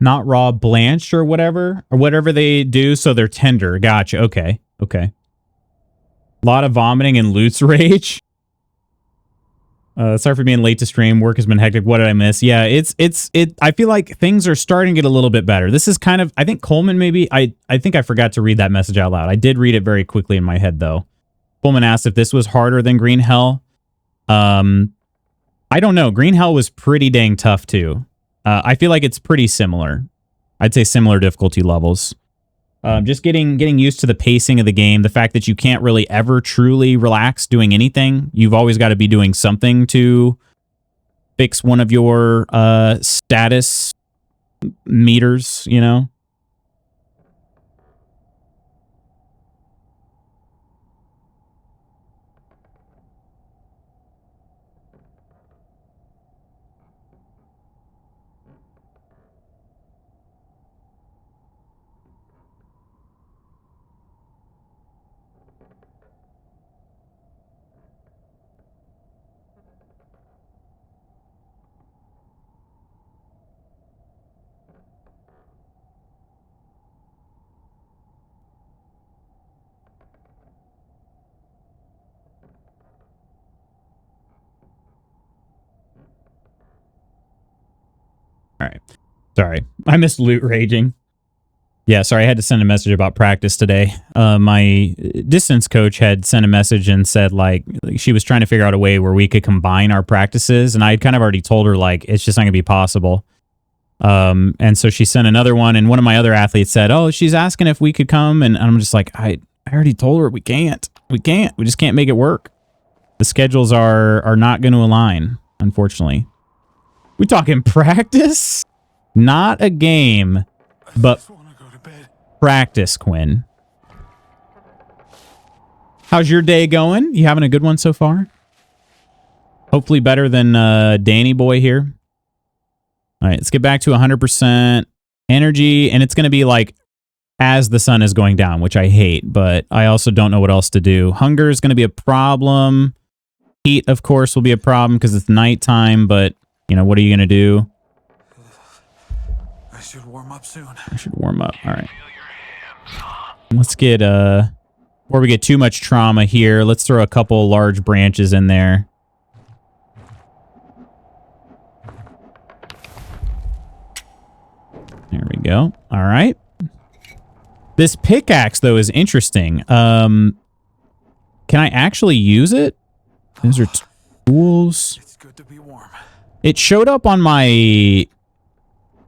Not raw, blanched or whatever they do, so they're tender. Gotcha. Okay. Okay. A lot of vomiting and Loot's Rage. Sorry for being late to stream. Work has been hectic. What did I miss? Yeah, I feel like things are starting to get a little bit better. This is kind of, I think Coleman maybe, I think I forgot to read that message out loud. I did read it very quickly in my head though. Coleman asked if this was harder than Green Hell. I don't know. Green Hell was pretty dang tough too. I feel like it's pretty similar. I'd say similar difficulty levels. Just getting used to the pacing of the game, the fact that you can't really ever truly relax doing anything. You've always got to be doing something to fix one of your status meters, you know? All right. Sorry. I missed loot raging. Yeah, sorry. I had to send a message about practice today. My distance coach had sent a message and said, like, she was trying to figure out a way where we could combine our practices. And I had kind of already told her, like, it's just not going to be possible. And so she sent another one. And one of my other athletes said, oh, she's asking if we could come. And I'm just like, I already told her we can't. We can't. We just can't make it work. The schedules are not going to align, unfortunately. We talking practice? Not a game, but practice, Quinn. How's your day going? You having a good one so far? Hopefully better than Danny boy here. All right, let's get back to 100% energy, and it's going to be like as the sun is going down, which I hate, but I also don't know what else to do. Hunger is going to be a problem. Heat, of course, will be a problem because it's nighttime, but, you know, what are you going to do?
I should warm up soon.
I should warm up. All right. Let's get, before we get too much trauma here, let's throw a couple large branches in there. There we go. All right. This pickaxe, though, is interesting. Can I actually use it? Those are tools.
It's good to be warm.
It showed up on my...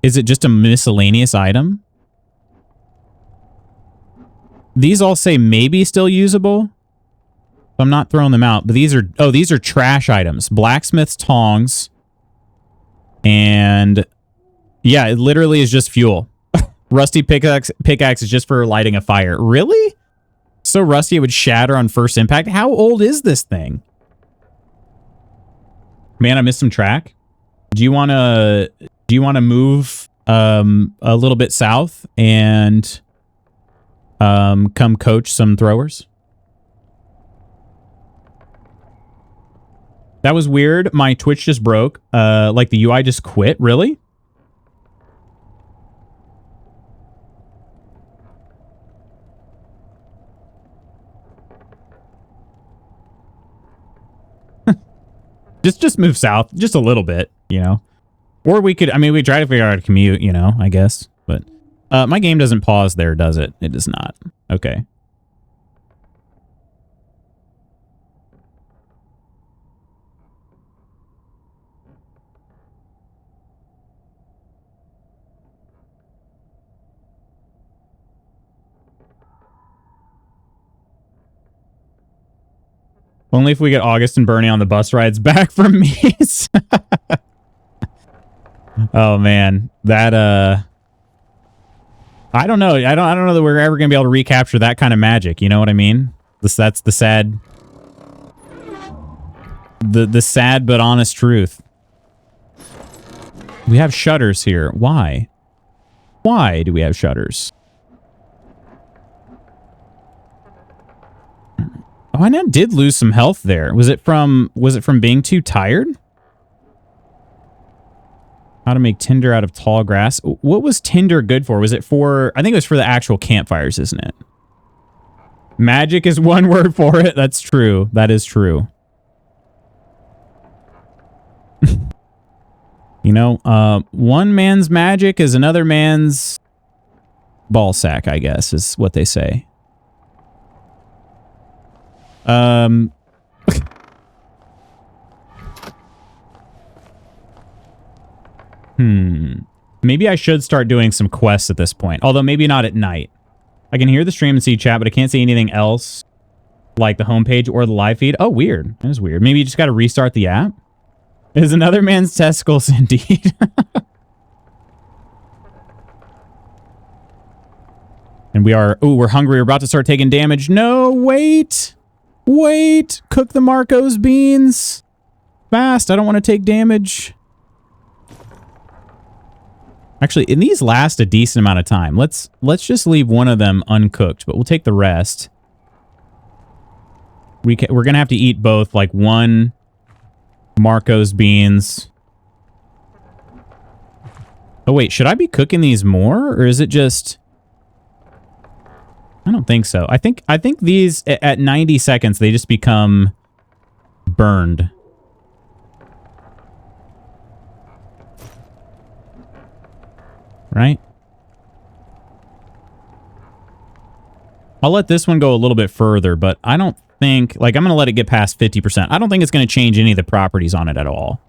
Is it just a miscellaneous item? These all say maybe still usable. I'm not throwing them out, but these are... Oh, these are trash items. Blacksmith's tongs. And... Yeah, it literally is just fuel. Rusty pickaxe is just for lighting a fire. Really? So rusty it would shatter on first impact? How old is this thing? Man, I missed some track. Do you want to move a little bit south and come coach some throwers? That was weird. My Twitch just broke. Like the UI just quit. Really? Just move south just a little bit, you know. Or we could, I mean, we try to figure out how to commute, you know, I guess. But my game doesn't pause there, does it? It does not. Okay. Only if we get August and Bernie on the bus rides back from me. Oh man, that I don't know. I don't know that we're ever gonna be able to recapture that kind of magic. You know what I mean? That's the sad, the sad but honest truth. We have shutters here. Why? Why do we have shutters? Oh, I did lose some health there. Was it from being too tired? How to make tinder out of tall grass. What was tinder good for? Was it for... I think it was for the actual campfires, isn't it? Magic is one word for it. That's true. That is true. You know, one man's magic is another man's ball sack, I guess, is what they say. Maybe I should start doing some quests at this point. Although maybe not at night. I can hear the stream and see chat, but I can't see anything else. Like the homepage or the live feed. Oh, weird. That is weird. Maybe you just got to restart the app. Is another man's testicles indeed. And we are... Ooh, we're hungry. We're about to start taking damage. No, wait. Wait. Cook the Marco's beans. Fast. I don't want to take damage. Actually, and these last a decent amount of time. Let's just leave one of them uncooked, but we'll take the rest. We're going to have to eat both, like one Marco's beans. Oh, wait. Should I be cooking these more? Or is it just... I don't think so. I think these, at 90 seconds, they just become burned. right? I'll let this one go a little bit further, but I don't think... Like, I'm going to let it get past 50%. I don't think it's going to change any of the properties on it at all.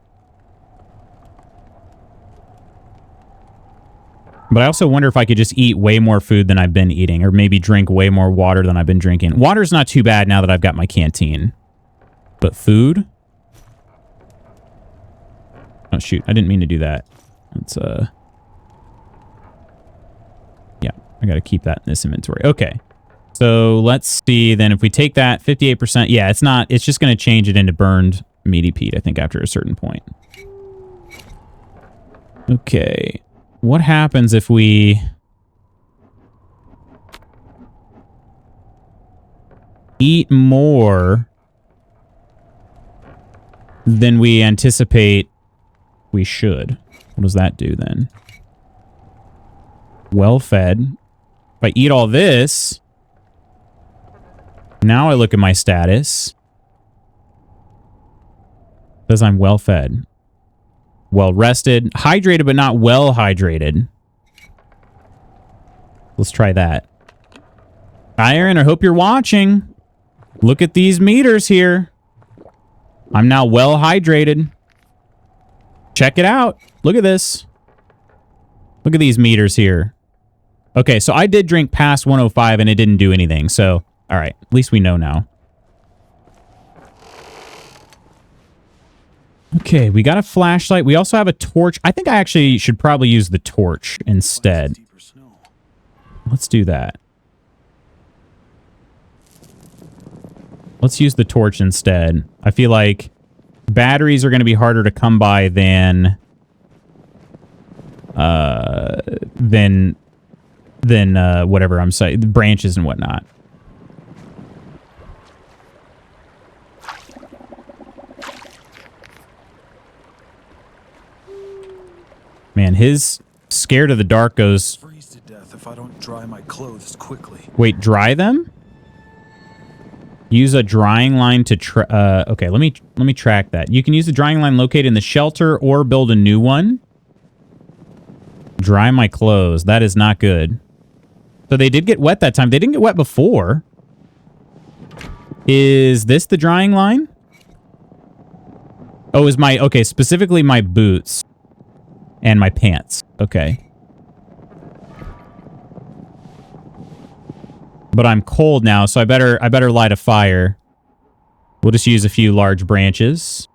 But I also wonder if I could just eat way more food than I've been eating, or maybe drink way more water than I've been drinking. Water's not too bad now that I've got my canteen. But food? Oh, shoot. I didn't mean to do that. Let's, yeah, I got to keep that in this inventory. Okay. So let's see then if we take that 58%. Yeah, it's just going to change it into burned meaty peat, I think, after a certain point. Okay. What happens if we eat more than we anticipate we should? What does that do then? Well fed. If I eat all this, now I look at my status. It says I'm well fed. Well rested. Hydrated, but not well hydrated. Let's try that. Hi, Aaron. I hope you're watching. Look at these meters here. I'm now well hydrated. Check it out. Look at this. Look at these meters here. Okay, so I did drink past 105 and it didn't do anything. So, all right. At least we know now. Okay, we got a flashlight. We also have a torch. I think I actually should probably use the torch instead. Let's do that. Let's use the torch instead. I feel like batteries are going to be harder to come by than whatever I'm saying, branches and whatnot. Man, his scared of the dark goes...
Freeze to death if I don't dry my clothes quickly.
Wait, dry them? Use a drying line to... okay, let me track that. You can use the drying line located in the shelter or build a new one. Dry my clothes. That is not good. So they did get wet that time. They didn't get wet before. Is this the drying line? Oh, is my... Okay, specifically my boots. And my pants. Okay. But I'm cold now, so I better light a fire. We'll just use a few large branches.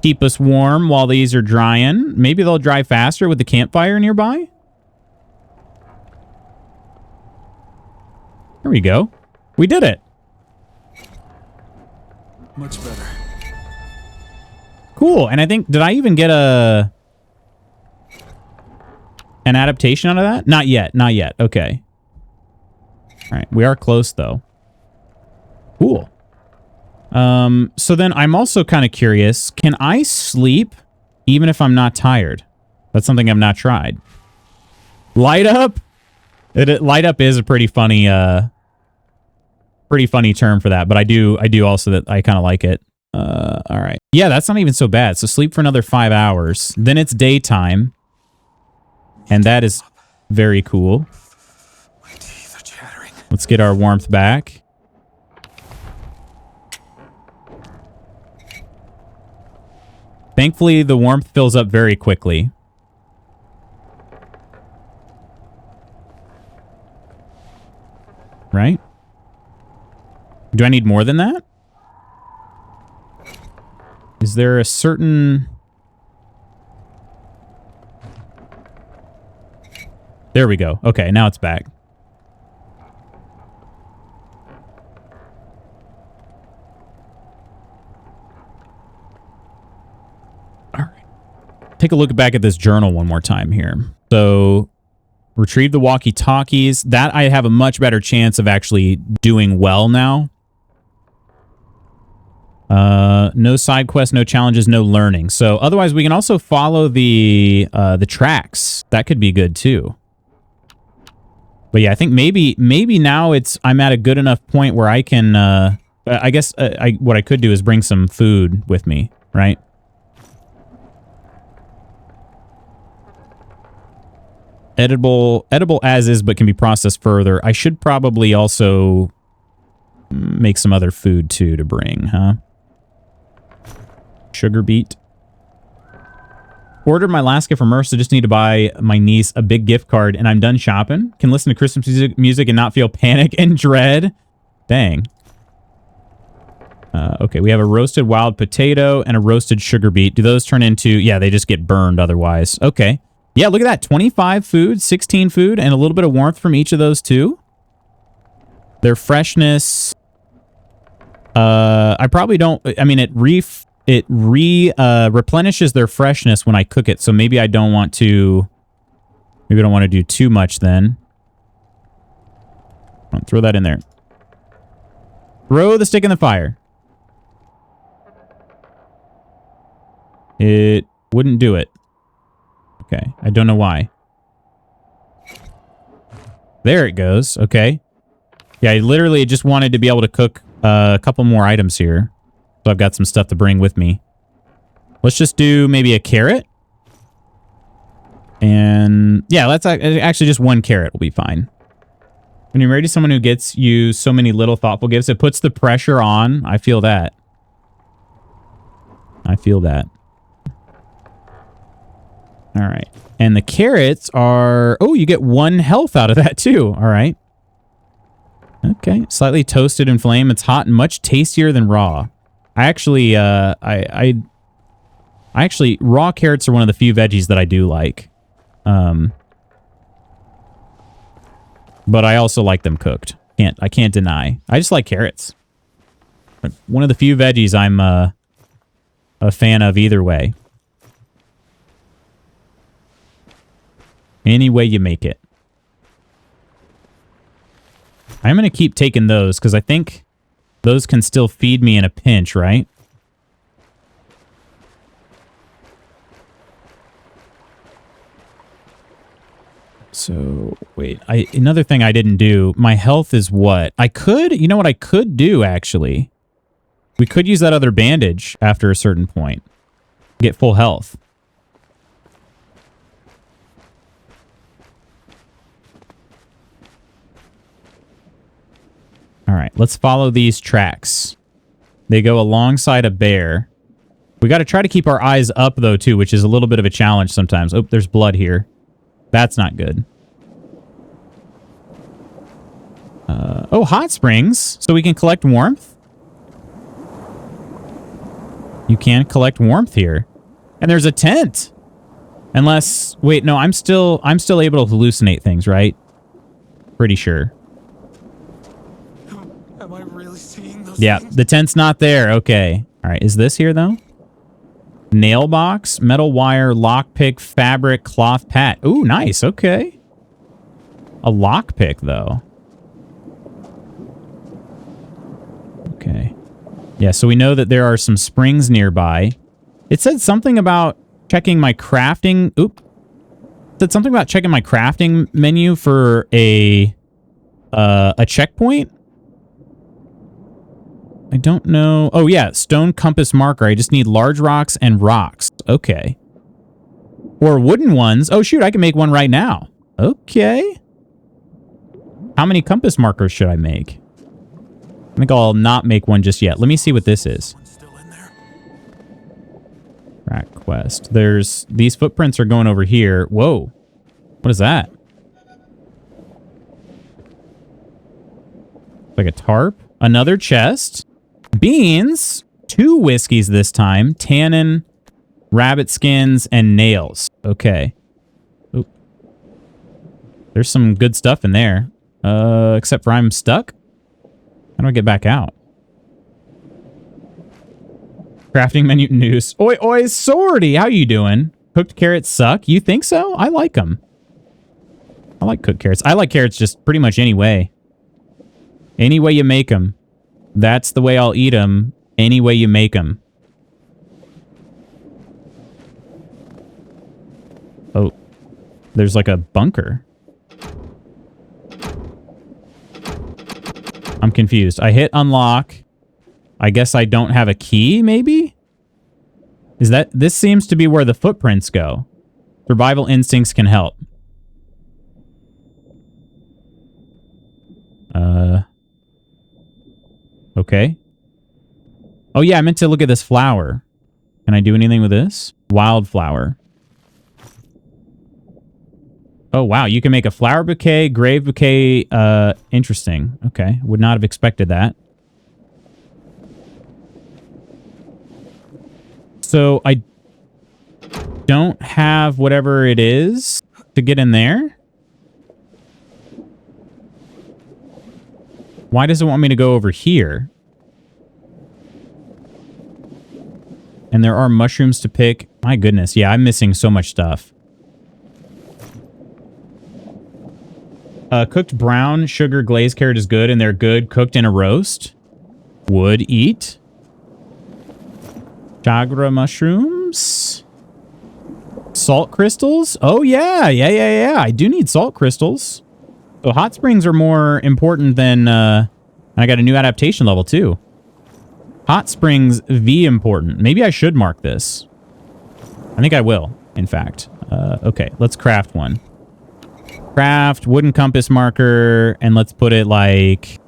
Keep us warm while these are drying. Maybe they'll dry faster with the campfire nearby. There we go. We did it.
Much better.
Cool. And I think, did I even get an adaptation out of that? Not yet. Not yet. Okay. All right. We are close, though. Cool. So then I'm also kind of curious. Can I sleep even if I'm not tired? That's something I've not tried. Light up? Light up is a pretty funny term for that, but I do also that I kind of like it. All right. Yeah, that's not even so bad. So sleep for another 5 hours. Then it's daytime. And that is very cool.
My teeth are chattering.
Let's get our warmth back. Thankfully, the warmth fills up very quickly. Right? Do I need more than that? Is there a certain... There we go. Okay, now it's back. All right. Take a look back at this journal one more time here. So, retrieve the walkie-talkies. That I have a much better chance of actually doing well now. No side quests, no challenges, no learning. So otherwise we can also follow the tracks. That could be good too. But yeah, I think maybe now I'm at a good enough point where I can, I guess what I could do is bring some food with me, right? Edible as is, but can be processed further. I should probably also make some other food too to bring, huh? Sugar beet. Ordered my last gift from Mercer. Just need to buy my niece a big gift card and I'm done shopping. Can listen to Christmas music and not feel panic and dread. Dang. Okay, we have a roasted wild potato and a roasted sugar beet. Do those turn into... Yeah, they just get burned otherwise. Okay. Yeah, look at that. 25 food, 16 food, and a little bit of warmth from each of those too. Their freshness... I probably don't... I mean, it replenishes their freshness when I cook it, so maybe I don't want to... Maybe I don't want to do too much then. Throw that in there. Throw the stick in the fire. It wouldn't do it. Okay, I don't know why. There it goes. Okay. Yeah, I literally just wanted to be able to cook a couple more items here. So I've got some stuff to bring with me. Let's just do maybe a carrot. And yeah, let's actually just one carrot will be fine. When you're married to someone who gets you so many little thoughtful gifts, it puts the pressure on. I feel that. I feel that. All right. And the carrots are... Oh, you get 1 health out of that too. All right. Okay. Slightly toasted and flame. It's hot and much tastier than raw. I actually... Actually, raw carrots are one of the few veggies that I do like. But I also like them cooked. I can't deny. I just like carrots. One of the few veggies I'm a fan of either way. Any way you make it. I'm going to keep taking those because I think those can still feed me in a pinch, right? So, wait. Another thing I didn't do. My health is what? I could... You know what I could do, actually? We could use that other bandage after a certain point. Get full health. All right, let's follow these tracks. They go alongside a bear. We got to try to keep our eyes up, though, too, which is a little bit of a challenge sometimes. Oh, there's blood here. That's not good. Oh, hot springs. So we can collect warmth. You can collect warmth here. And there's a tent. Unless... Wait, no, I'm still able to hallucinate things, right? Pretty sure.
Am I really seeing those
Yeah,
things?
the tent's not there. Okay. All right, is this here, though? Nail box, metal wire, lockpick, fabric, cloth pat. Ooh, nice. Okay. A lockpick, though. Okay. Yeah, so we know that there are some springs nearby. It said something about checking my crafting... Oop. It said something about checking my crafting menu for a checkpoint. I don't know. Oh, yeah. Stone compass marker. I just need large rocks and rocks. Okay. Or wooden ones. Oh, shoot. I can make one right now. Okay. How many compass markers should I make? I think I'll not make one just yet. Let me see what this is.
Still in there.
Track quest. There's... These footprints are going over here. Whoa. What is that? Like a tarp? Another chest. Beans, 2 whiskeys this time, tannin, rabbit skins, and nails. Okay. Oop. There's some good stuff in there. Except for I'm stuck. How do I get back out? Crafting menu news. Oi, oi, Swordy, how you doing? Cooked carrots suck? You think so? I like them. I like cooked carrots. I like carrots just pretty much any way. Any way you make them. That's the way I'll eat them, any way you make them. Oh, there's like a bunker. I'm confused. I hit unlock. I guess I don't have a key, maybe? Is that... This seems to be where the footprints go. Survival instincts can help. Okay. Oh, yeah, I meant to look at this flower. Can I do anything with this? Wildflower. Oh, wow. You can make a flower bouquet, grave bouquet. Interesting. Okay. Would not have expected that. So I don't have whatever it is to get in there. Why does it want me to go over here? And there are mushrooms to pick. My goodness. Yeah, I'm missing so much stuff. Cooked brown sugar glazed carrot is good, and they're good cooked in a roast. Would eat. Chagra mushrooms. Salt crystals. Oh, yeah. Yeah. I do need salt crystals. So hot springs are more important than... I got a new adaptation level, too. Hot springs, V important. Maybe I should mark this. I think I will, in fact. Okay, let's craft one. Craft wooden compass marker, and let's put it like...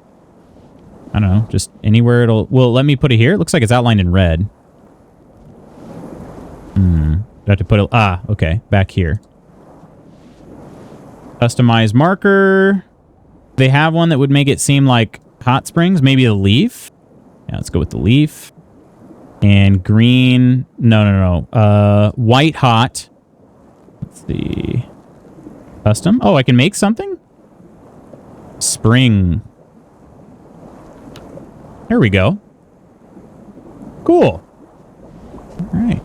I don't know, just anywhere it'll... Well, let me put it here. It looks like it's outlined in red. Do I have to put it... Ah, okay, back here. Customize marker. They have one that would make it seem like hot springs. Maybe a leaf. Yeah, let's go with the leaf. And green. No. White hot. Let's see. Custom. Oh, I can make something? Spring. There we go. Cool. All right.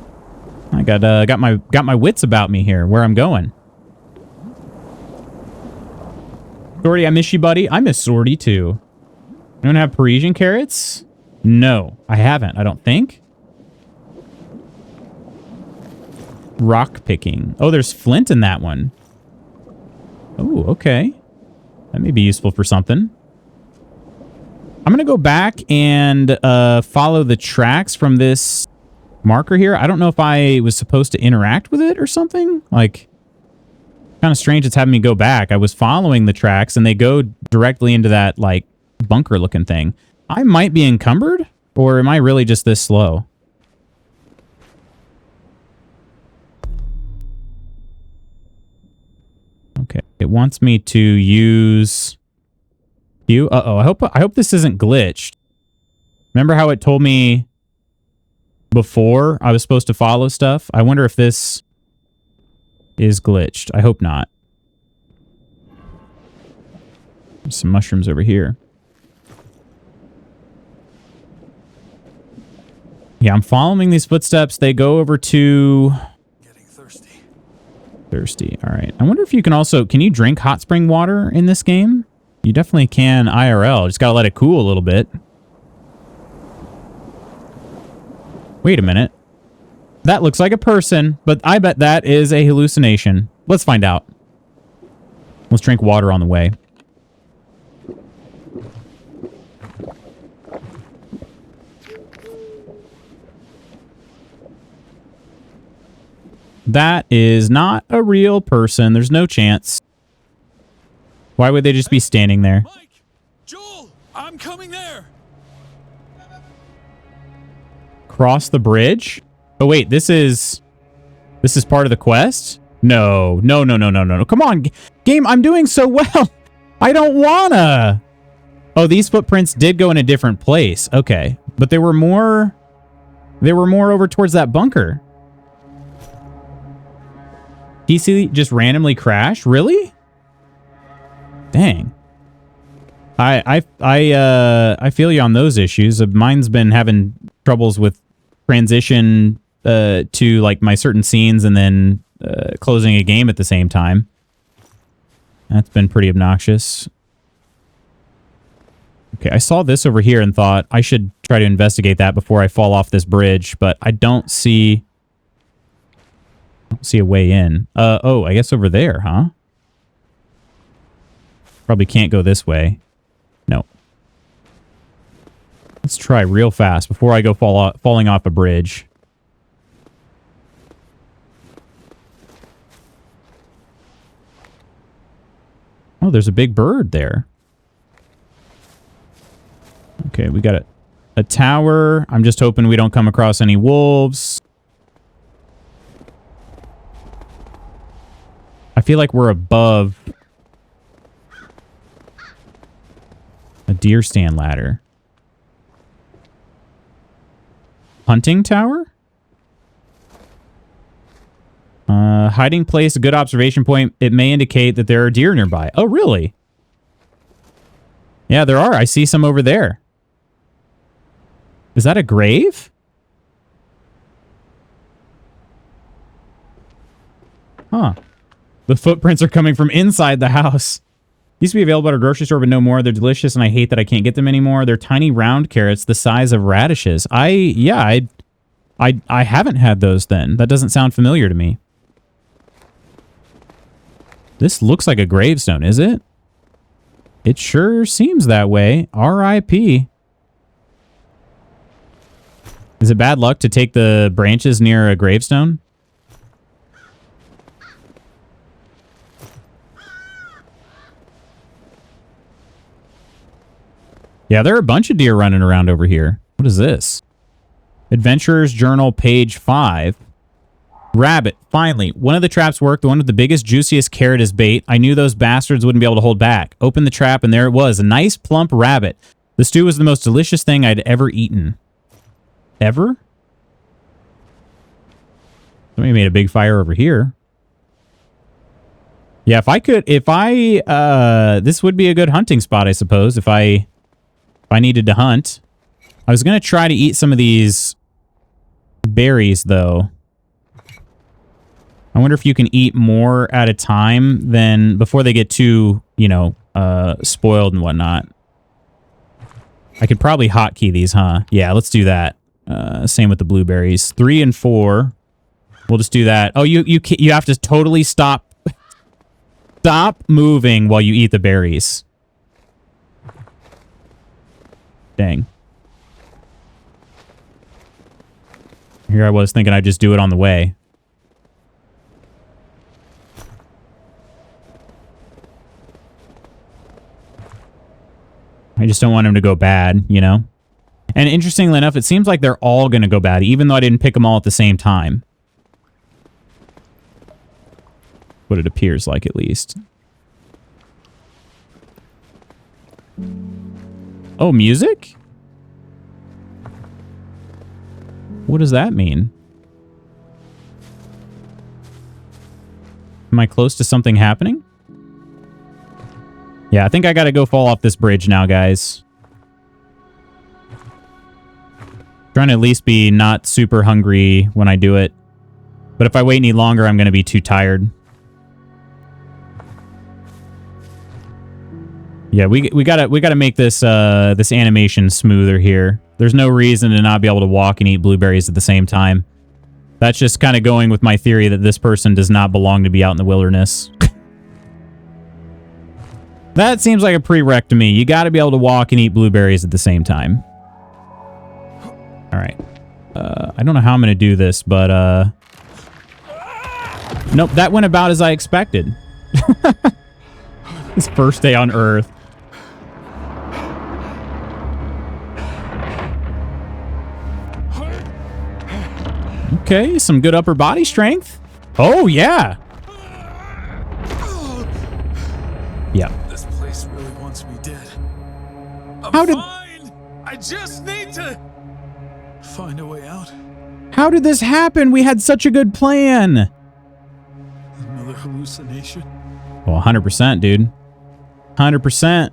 I got my wits about me here, where I'm going. Sorty, I miss you, buddy. I miss Sorty, too. You don't have Parisian carrots? No, I haven't. I don't think. Rock picking. Oh, there's flint in that one. Oh, okay. That may be useful for something. I'm going to go back and follow the tracks from this marker here. I don't know if I was supposed to interact with it or something. Like, kind of strange it's having me go back. I was following the tracks and they go directly into that, like, bunker looking thing. I might be encumbered, or am I really just this slow? Okay, it wants me to use you. Uh-oh, I hope this isn't glitched. Remember how it told me before I was supposed to follow stuff? I wonder if this is glitched. I hope not. There's some mushrooms over here. Yeah, I'm following these footsteps. They go over to...
Getting thirsty.
Thirsty. All right. I wonder if you can also... Can you drink hot spring water in this game? You definitely can IRL. Just gotta let it cool a little bit. Wait a minute. That looks like a person, but I bet that is a hallucination. Let's find out. Let's drink water on the way. That is not a real person. There's no chance. Why would they just be standing there?
Mike! Joel! I'm coming there!
Cross the bridge? Oh, wait, this is part of the quest? No. Come on, game, I'm doing so well. I don't wanna. Oh, these footprints did go in a different place. Okay, but they were more over towards that bunker. PC just randomly crashed? Really? Dang. I feel you on those issues. Mine's been having troubles with transition to like my certain scenes and then closing a game at the same time. That's been pretty obnoxious. Okay, I saw this over here and thought I should try to investigate that before I fall off this bridge, but I don't see a way in. Oh, I guess over there, huh? Probably can't go this way. No. Let's try real fast before I go falling off a bridge. Oh, there's a big bird there. Okay, we gotta a tower. I'm just hoping we don't come across any wolves. I feel like we're above a deer stand ladder. Hunting tower? Hiding place, a good observation point. It may indicate that there are deer nearby. Oh, really? Yeah, there are. I see some over there. Is that a grave? Huh. The footprints are coming from inside the house. Used to be available at our grocery store, but no more. They're delicious, and I hate that I can't get them anymore. They're tiny round carrots the size of radishes. I haven't had those then. That doesn't sound familiar to me. This looks like a gravestone, is it? It sure seems that way. R.I.P. Is it bad luck to take the branches near a gravestone? Yeah, there are a bunch of deer running around over here. What is this? Adventurer's Journal, page 5. Rabbit. Finally, one of the traps worked. The one with the biggest, juiciest carrot as bait. I knew those bastards wouldn't be able to hold back. Opened the trap, and there it was. A nice, plump rabbit. The stew was the most delicious thing I'd ever eaten. Ever? Somebody made a big fire over here. Yeah, this would be a good hunting spot, I suppose, if I needed to hunt. I was going to try to eat some of these berries, though. I wonder if you can eat more at a time than before they get too, spoiled and whatnot. I could probably hotkey these, huh? Yeah, let's do that. Same with the blueberries. 3 and 4. We'll just do that. Oh, you have to totally stop moving while you eat the berries. Dang. Here I was thinking I'd just do it on the way. I just don't want him to go bad, you know? And interestingly enough, it seems like they're all going to go bad, even though I didn't pick them all at the same time. What it appears like, at least. Oh, music? What does that mean? Am I close to something happening? Yeah, I think I gotta go fall off this bridge now, guys. Trying to at least be not super hungry when I do it. But if I wait any longer, I'm gonna be too tired. Yeah, we gotta make this this animation smoother here. There's no reason to not be able to walk and eat blueberries at the same time. That's just kind of going with my theory that this person does not belong to be out in the wilderness. That seems like a prereq to me. You got to be able to walk and eat blueberries at the same time. All right. I don't know how I'm going to do this, but... Nope, that went about as I expected. His first day on Earth. Okay, some good upper body strength. Oh, yeah. Yeah.
This place really wants me dead.
How did...
Fine. I just need to find a way out.
How did this happen? We had such a good plan.
Another hallucination.
Well, 100%, dude. 100%.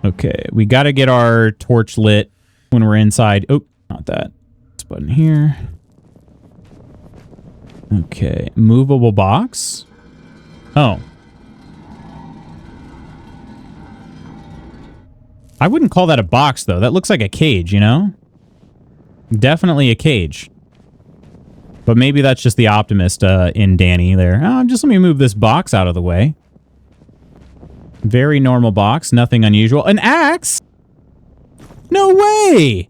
Okay, we got to get our torch lit when we're inside. Oh, not that. This button here. Okay, movable box. Oh. I wouldn't call that a box, though. That looks like a cage, you know? Definitely a cage. But maybe that's just the optimist in Danny there. Oh, just let me move this box out of the way. Very normal box. Nothing unusual. An axe? No way!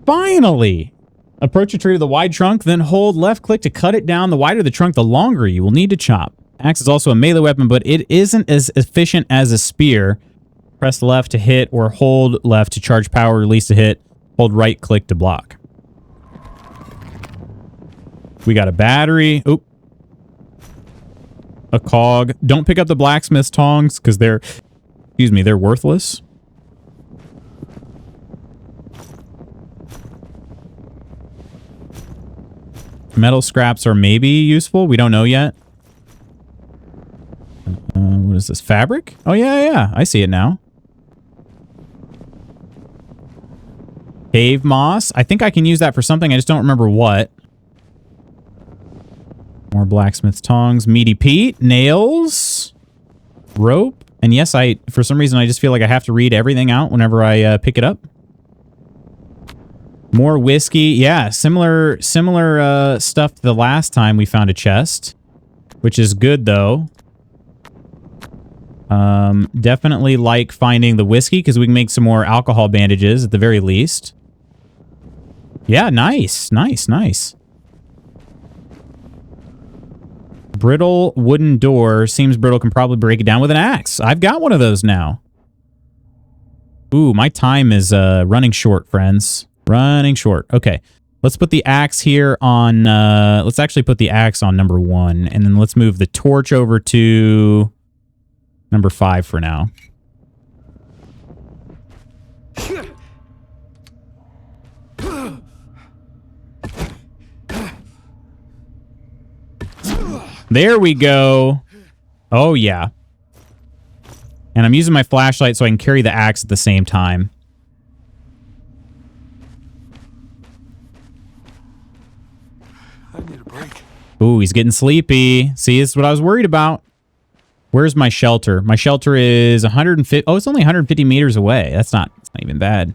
Finally! Approach a tree with a wide trunk, then hold left click to cut it down. The wider the trunk, the longer you will need to chop. Axe is also a melee weapon, but it isn't as efficient as a spear. Press left to hit or hold left to charge power, release to hit. Hold right click to block. We got a battery. Oop. A cog. Don't pick up the blacksmith's tongs because they're, excuse me, they're worthless. Metal scraps are maybe useful. We don't know yet. What is this? Fabric? Oh, yeah. I see it now. Cave moss. I think I can use that for something. I just don't remember what. More blacksmith's tongs. Meaty Pete. Nails. Rope. And yes, for some reason, I just feel like I have to read everything out whenever I pick it up. More whiskey. Yeah, similar stuff to the last time we found a chest, which is good, though. Definitely like finding the whiskey because we can make some more alcohol bandages at the very least. Yeah, nice. Brittle wooden door. Seems brittle, can probably break it down with an axe. I've got one of those now. Ooh, my time is running short, friends. Running short. Okay. Let's put the axe here on... let's actually put the axe on number 1. And then let's move the torch over to number 5 for now. There we go. Oh, yeah. And I'm using my flashlight so I can carry the axe at the same time.
I need a break.
Ooh, he's getting sleepy. See, this is what I was worried about. Where's my shelter? My shelter is 150... Oh, it's only 150 meters away. It's not even bad.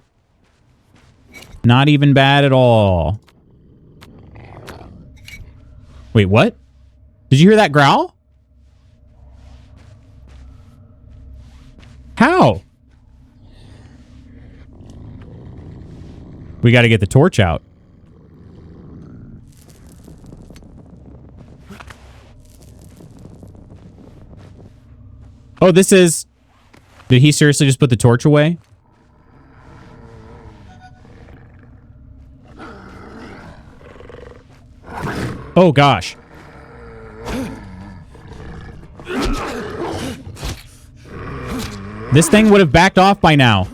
Not even bad at all. Wait, what? Did you hear that growl? How? We got to get the torch out. Oh, this is... Did he seriously just put the torch away? Oh, gosh. This thing would have backed off by now.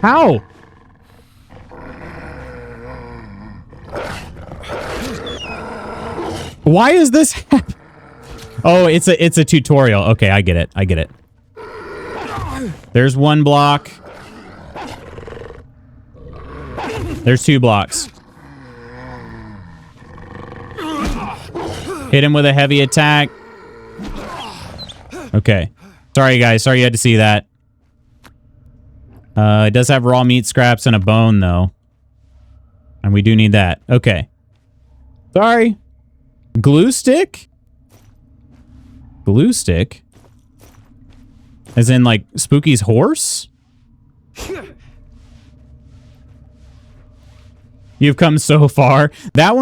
How? Why is this happening? Oh, it's a tutorial. Okay, I get it. There's one block. There's 2 blocks. Hit him with a heavy attack. Okay. Sorry, guys. Sorry you had to see that. It does have raw meat scraps and a bone, though. And we do need that. Okay. Sorry. Glue stick? Glue stick? As in, like, Spooky's horse? You've come so far. This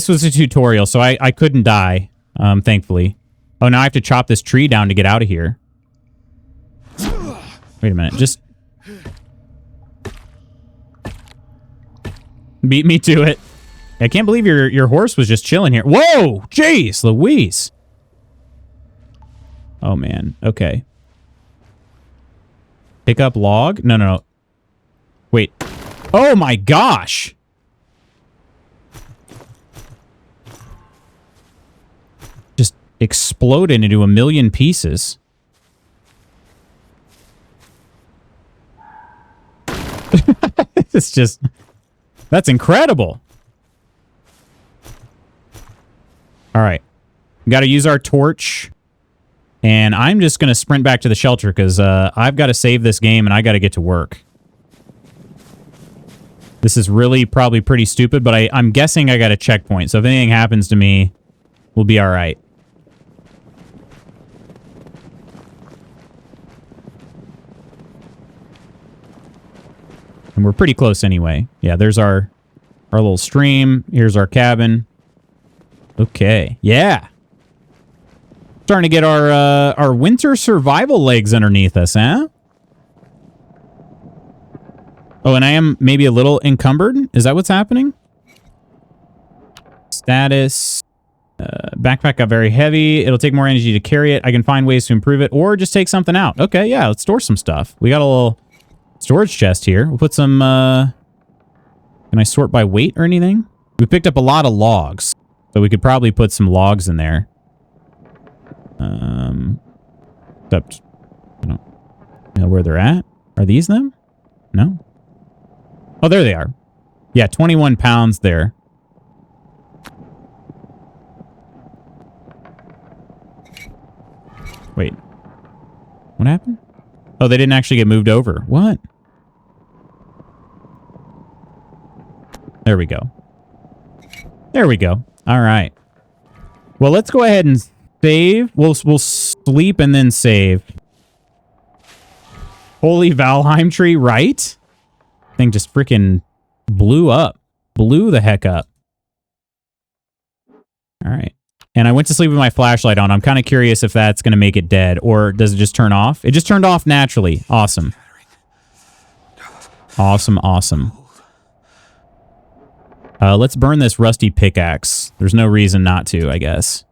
was a tutorial, so I couldn't die, thankfully. Oh, now I have to chop this tree down to get out of here. Wait a minute, just... Beat me to it. I can't believe your horse was just chilling here. Whoa! Jeez, Louise! Oh, man. Okay. Pick up log? No. Wait. Oh, my gosh! Just exploded into a million pieces. It's just... That's incredible. All right. Got to use our torch. And I'm just going to sprint back to the shelter because I've got to save this game and I got to get to work. This is really probably pretty stupid, but I'm guessing I got a checkpoint. So if anything happens to me, we'll be all right. And we're pretty close anyway. Yeah, there's our little stream. Here's our cabin. Okay. Yeah. Starting to get our winter survival legs underneath us, huh? Oh, and I am maybe a little encumbered. Is that what's happening? Status. Backpack got very heavy. It'll take more energy to carry it. I can find ways to improve it or just take something out. Okay, yeah, let's store some stuff. We got a little storage chest here. We'll put some... Can I sort by weight or anything? We picked up a lot of logs, so we could probably put some logs in there. Except I don't know where they're at. Are these them? No? Oh, there they are. Yeah, 21 pounds there. Wait. What happened? Oh, they didn't actually get moved over. What? There we go. There we go. All right. Well, let's go ahead and save. We'll sleep and then save. Holy Valheim tree, right? Thing just freaking blew up. Blew the heck up. All right. And I went to sleep with my flashlight on. I'm kind of curious if that's going to make it dead, or does it just turn off? It just turned off naturally. Awesome. Awesome, awesome. Let's burn this rusty pickaxe. There's no reason not to, I guess.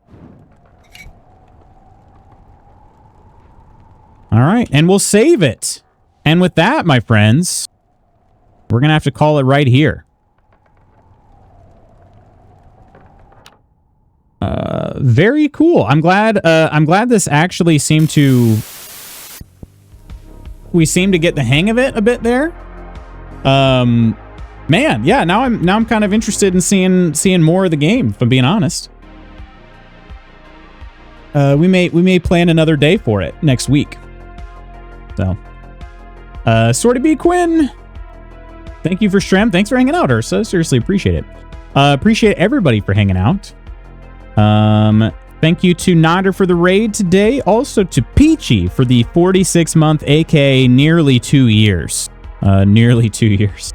All right, and we'll save it. And with that, my friends, we're going to have to call it right here. Very cool. I'm glad this actually seemed to... We seem to get the hang of it a bit there. Man, yeah, now I'm kind of interested in seeing more of the game, if I'm being honest. We may plan another day for it next week. So, Sorty B Quinn, thank you for stream. Thanks for hanging out, Ursa. Seriously, appreciate it. Appreciate everybody for hanging out. Thank you to Nodder for the raid today. Also to Peachy for the 46-month, aka nearly 2 years. Nearly 2 years.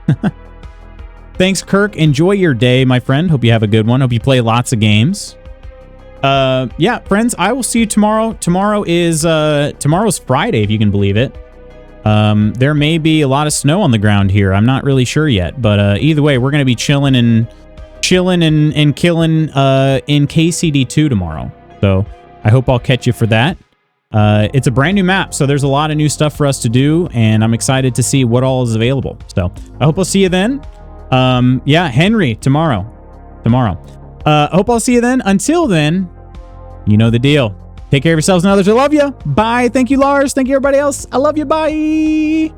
Thanks, Kirk. Enjoy your day, my friend. Hope you have a good one. Hope you play lots of games. Yeah, friends, I will see you tomorrow. Tomorrow's Friday, if you can believe it. There may be a lot of snow on the ground here. I'm not really sure yet, but either way, we're going to be chilling and killing in KCD2 tomorrow. So I hope I'll catch you for that. It's a brand new map, so there's a lot of new stuff for us to do, and I'm excited to see what all is available. So I hope I'll see you then. Yeah, Henry, tomorrow. Hope I'll see you then. Until then, you know the deal. Take care of yourselves and others. I love you. Bye. Thank you, Lars. Thank you, everybody else. I love you. Bye.